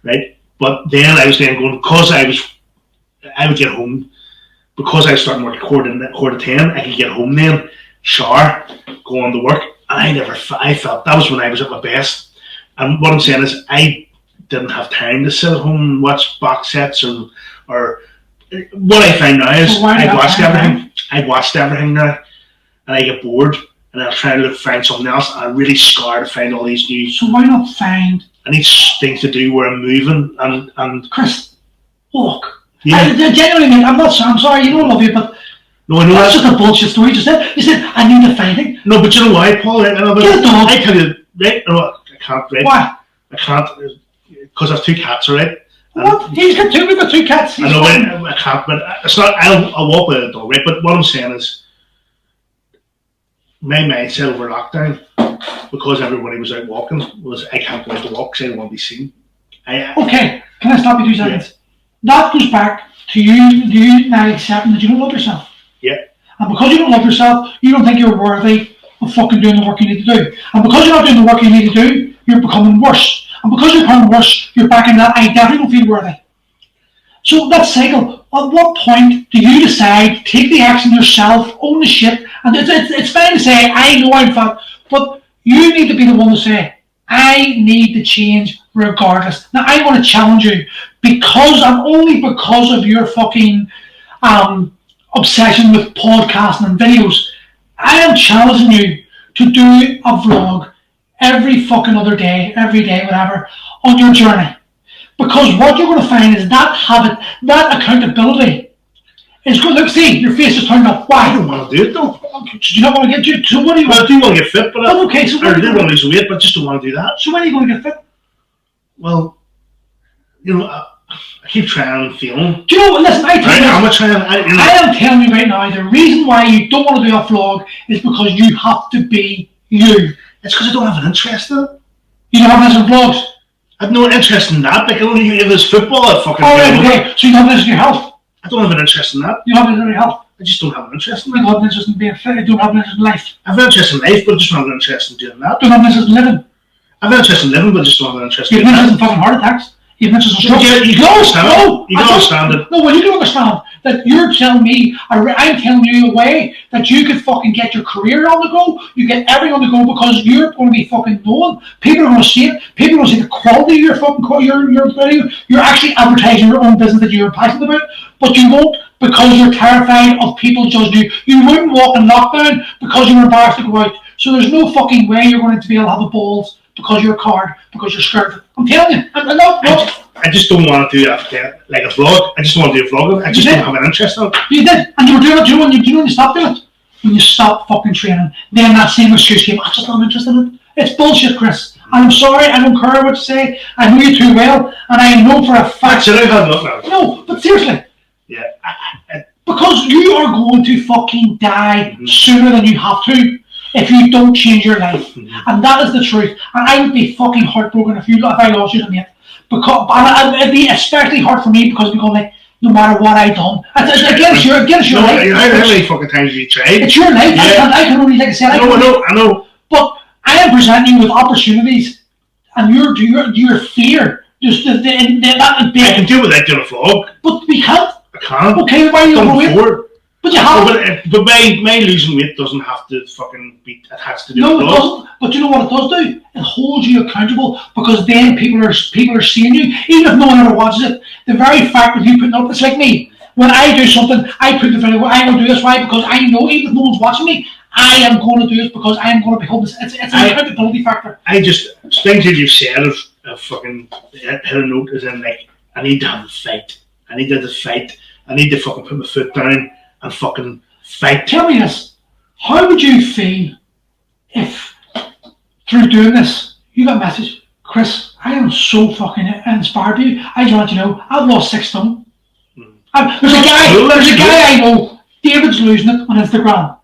right? But then I was then going because I would get home because I was starting work at 9:45. I could get home then, shower, go on to work, and I felt that was when I was at my best. And what I'm saying is, I didn't have time to sit at home and watch box sets or what I find now is I've watched everything. I've watched everything now, and I get bored. And I'll try to find something else. I'm really scared to find all these new. So why not find? I need things to do where I'm moving and. Chris, look. Yeah. Genuinely, I'm sorry. You don't love you, but no, I know that's just a bullshit story. You said I need to find it. No, but you know why, Paul? Get a dog. I tell you, right? No, I can't. Right? Why? I can't because I have 2 cats, right? What? He's got 2. We've got 2 cats. I know, I can't. But it's not. I'll walk with a dog, right? But what I'm saying is. My mindset over lockdown, because everybody was out walking, was I can't go out to walk because I don't want to be seen. Okay, can I stop you 2 seconds? Yeah. That goes back to you now accepting that you don't love yourself. Yeah. And because you don't love yourself, you don't think you're worthy of fucking doing the work you need to do. And because you're not doing the work you need to do, you're becoming worse. And because you're becoming worse, you're back in that I definitely don't feel worthy. So that cycle, at what point do you decide, take the action yourself, own the shit, and it's fine to say, I know I'm fat, but you need to be the one to say, I need to change regardless. Now, I want to challenge you, only because of your fucking obsession with podcasting and videos, I am challenging you to do a vlog every fucking other day, every day, whatever, on your journey. Because what you're going to find is that habit, that accountability is good. Look, see, your face is turned up. Why? I don't want to do it though. Do you not want to get you? So what do you want? I do want to get fit, but okay, so I do want to lose weight, but I just don't want to do that. So when are you going to get fit? Well, you know, I keep trying and failing. Do you know what? Listen, I am telling you right now, the reason why you don't want to do a vlog is because you have to be you. It's because I don't have an interest in it. You don't have an interest in vlogs? I have no interest in that. Like, if there's football, I fucking. Oh, right, okay. So you don't have an interest in your health? I don't have an interest in that. You don't have an interest in your health? I just don't have an interest in that. You don't have an interest in being fit? You don't have an interest in life? I have an interest in life, but I just don't have an interest in doing that. You don't have an interest in living? I have an interest in living, but I just don't have an interest in doing that. You have an interest in fucking heart attacks? You have an interest in stroke? You can understand it. You can understand it. No, well, you can understand that you're telling me, I'm telling you a way that you could fucking get your career on the go, you get everything on the go because you're going to be fucking known. People are going to see it. People are going to see the quality of your fucking your video. You're actually advertising your own business that you're passionate about, but you won't because you're terrified of people judging you. You wouldn't walk in lockdown because you were embarrassed to go out. So there's no fucking way you're going to be able to have the balls because you're a card, because you're scared. I'm telling you. I just don't want to do that, like a vlog. I just want to do a vlog. I just don't have an interest in it. You did, and you were doing it too when you stopped doing it. When you stopped fucking training, then that same excuse came, I'm just not interested in it. It's bullshit, Chris. And I'm sorry, I don't care what you say. I know you too well, and I know for a fact. Actually, I've had enough now. No, but seriously. Yeah. Because you are going to fucking die sooner than you have to if you don't change your life. And that is the truth. And I would be fucking heartbroken if I lost you tonight. Because it'd be especially hard for me because we're going like, no matter what I've done. Again, it's your life. How many fucking times have you tried? It's your life. Yeah. I can only, like I said, I know. But I am presenting you with opportunities, and your fear, just that big. I can do without doing a vlog. But we can't. I can't. Okay, why are you going to forward? But you have. But my losing weight doesn't have to fucking be attached to the No, it doesn't. But you know what it does do? It holds you accountable because then people are seeing you, even if no one ever watches it. The very fact that you put it up, it's like me. When I do something, I put the video. I will do this. Why? Because I know even if no one's watching me, I am going to do this because I am going to be holding this. It's an accountability factor. I just things that you've said of fucking hit a note is in like I need to have a fight. I need to have a fight. I need to fucking put my foot down and fucking fight. Tell me this: how would you feel if through doing this you got a message, Chris? I am so fucking inspired by you. I just want you to know I've lost 6 stone. There's a guy I know. David's losing it on Instagram.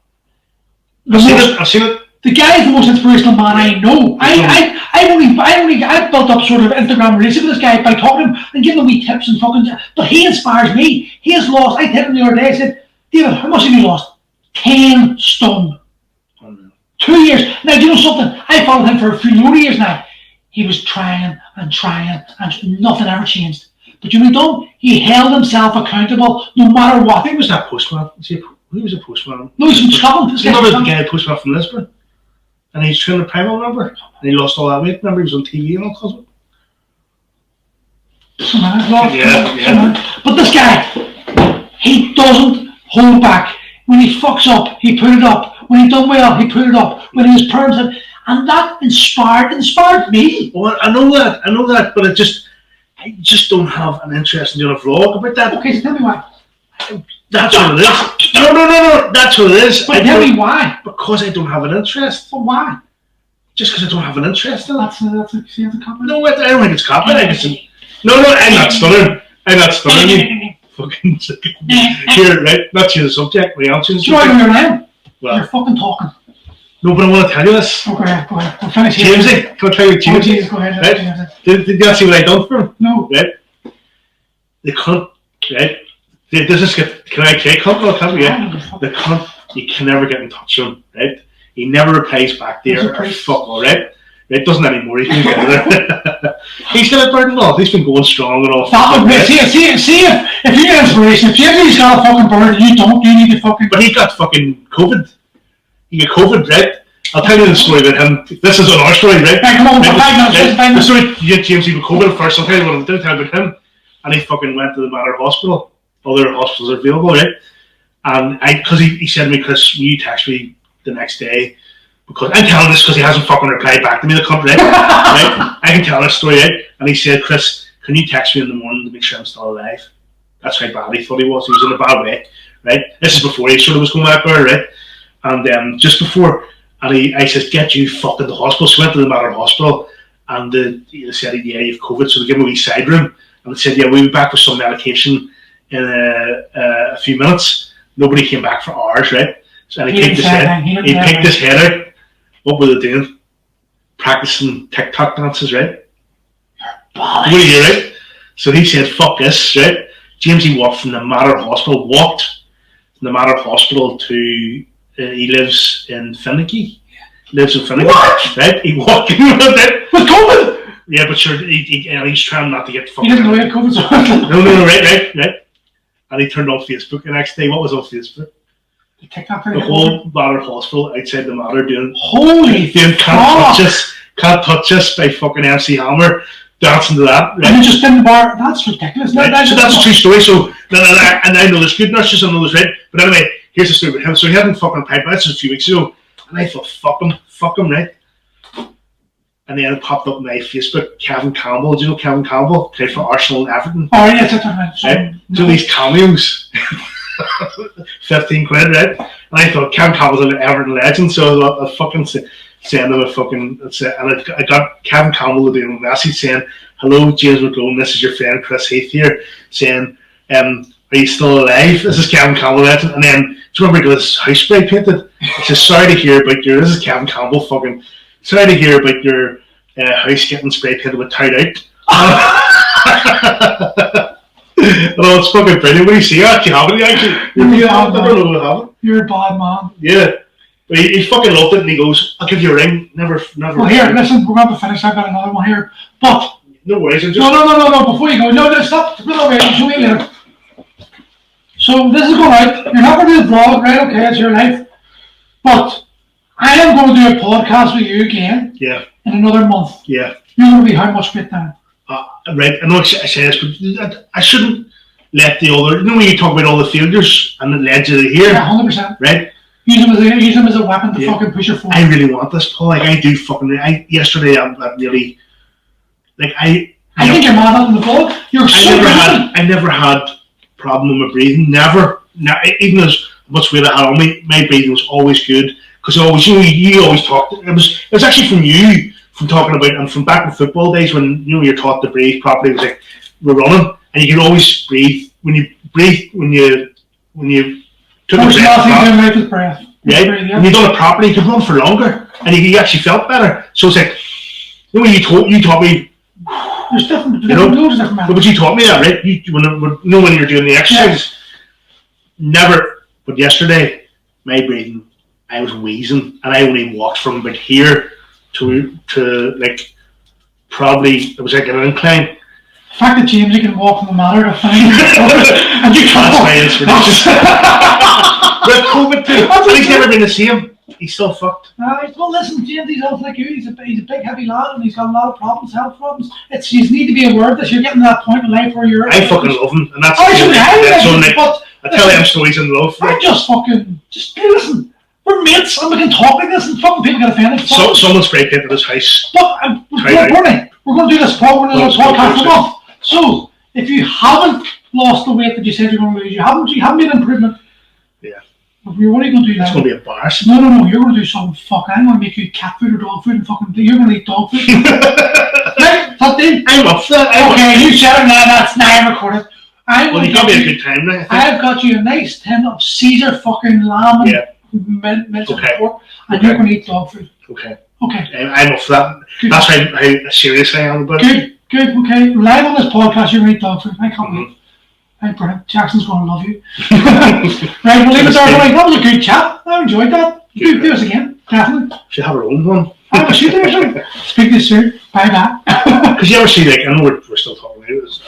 I've seen it. The guy is the most inspirational man I know. I've built up sort of Instagram relationship with this guy by talking to him and giving him wee tips and fucking. But he inspires me. He has lost. I hit him the other day. I said, David, how much have you lost? 10 stone. 2 years. Now, do you know something? I followed him for a few more years now. He was trying and nothing ever changed. But you know what he done? He held himself accountable no matter what. Who was that postman? Who was a postman? No, he's from Scotland. You remember the guy postman from Lisbon? And he's training the primal, remember? And he lost all that weight. Remember he was on TV and all cause of it? Yeah. But this guy, he doesn't hold back. When he fucks up, he put it up. When he done well, he put it up. When he was permanent, and that inspired me. Well, I know that, but I just don't have an interest in doing a vlog about that. Okay, so tell me why. That's what it is. No. That's what it is. But tell me why. Because I don't have an interest. But why? Just because I don't have an interest in it. That's a compliment. No, I don't think it's compliment. No, I'm not stuttering. You. Fucking here, right? Not change the subject. We are changing the subject. Your name? Well, you're fucking talking. No, but I want to tell you this. Okay, go ahead. We'll finish here. Jamesy, come try with Jamesy. Oh, Jesus, go ahead. Right? Did you see what I done for him? No. Right? The cunt, right? This is good. Can I say cunt? No, can't we? Yeah. The cunt, you can never get in touch with him, right? He never replies back there. Fuck all, right? It doesn't anymore. He's been together. He's still at burden off. He's been going strong and all. See if you get inspiration, if Jamie's got a fucking burden, you don't. You need to fucking. But he got fucking COVID. He got COVID, right? I'll tell you the story about him. This is on our story, right? Right, come on, the story, James, he got COVID first. I'll tell you what I'm going to tell you about him. And he fucking went to the Mater Hospital. Other hospitals are available, right? And because he said to me, Chris, will you text me the next day? Because I'm telling this because he hasn't fucking replied back to me, the cunt, right? Right? I can tell this story, right? And he said, Chris, can you text me in the morning to make sure I'm still alive? That's how bad he thought he was. He was in a bad way, right? This is before he sort of was going back there, right? And just before, and I said, get you fucking to the hospital. So I went to the Mater Hospital, and they said, yeah, you've COVID. So they gave me a wee side room, and they said, yeah, we'll be back with some medication in a few minutes. Nobody came back for hours, right? So, and he picked his head out. What were they doing? Practicing TikTok dances, right? What are you, right? So he said, fuck this, right? James, he walked from the Mater Hospital, to, he lives in Finnicky. What? Right? He walked in with it. With COVID? Yeah, but sure, he's trying not to get fucked. He didn't know he had COVID. No, right. And he turned on Facebook the next day. What was on Facebook? The whole Mater Hospital outside the Mater doing can't touch us by fucking MC Hammer dancing to that. Right? And you just in the bar. That's ridiculous. Right? So that's a true story. So and I know there's good nurses and others, right? But anyway, here's the story with him. So he hadn't fucking pipe. This was a few weeks ago, and I thought, fuck him, right? And then it popped up on my Facebook, Kevin Campbell. Do you know Kevin Campbell? Played for Arsenal and Everton. Oh yes, that's right. So these cameos. 15 quid, right? And I thought Kevin Campbell's an Everton legend, so I fucking send him a fucking. And I got Kevin Campbell to do a message saying, "Hello, James McGlone. This is your friend Chris Heath here. Saying, are you still alive? This is Kevin Campbell legend." And then, do you remember he got his house spray painted? He says, "Sorry to hear about your." This is Kevin Campbell fucking. Sorry to hear about your house getting spray painted with tied out. Oh, it's fucking brilliant. When you see it, actually happened, You're a bad man. Yeah. But he fucking loved it, and he goes, I'll give you a ring. Never. Well, here, listen, we're going to finish. I've got another one here. But. No worries. No. Before you go. No, stop. Show me later. So this is going out. You're not going to do the vlog, right? Okay, it's your life. But I am going to do a podcast with you again. Yeah. In another month. Yeah. You're going to be how much fit down? Right. I know I say this, but I shouldn't let the other. You know when you talk about all the failures and it led you to here. Yeah, 100%. Right. Use them as a weapon to fucking push your forward. I really want this, Paul. Like I do fucking. Yesterday, I'm really. Like I think you're mad at the vlog. I never had problem with my breathing. Never. Even as much weight I had on me, my breathing was always good. Because always, you always talked. It was actually from you, from talking about, and from back in football days when you're taught to breathe properly. It was like we're running, and you can always breathe when you took a breath. Right, when you done it properly, you could run for longer, and you actually felt better. So it's like, when you taught me. There's different, but you taught me that, right? When you're doing the exercise, never. But yesterday, my breathing, I was wheezing, and I only walked from about here to like probably it was like an incline. The fact that James you can walk from the manor to find and you can't. That's my inspiration. With COVID too, he's never been the same. He's still fucked. Well, listen, James, he's also like you. He's a big, heavy lad, and he's got a lot of problems, health problems. You need to be aware of this. You're getting to that point in life where you're. I fucking love him, and that's. I tell them stories in love. I just listen. We're mates, and we can talk like this, and fucking people get offended. So someone spray painted his house. But we're going to do this podcast a month. So if you haven't lost the weight that you said you're going to lose, you haven't made an improvement. Yeah. What are you going to do now? It's going to be embarrassing. No. You're going to do something fucking. I'm going to make you cat food or dog food and fucking. You're going to eat dog food. Right? That thing? I'm up for that. Okay, you said it now. That's now I'm recorded. Well, you got me a good time now. I've got you a nice tin of Caesar fucking lamb and mince and pork, and you're going to eat dog food. Okay. I'm up for that. Good. That's how serious I am about it. Good. Okay. Live on this podcast, you're going to eat dog food. I can't wait. Right, Brian. Jackson's going to love you. Right, we'll leave it there. That was a good chat. I enjoyed that. Do us again. Definitely. Should have our own one. Speak to you soon. Bye. Because you ever see, like, I know we're still talking about this.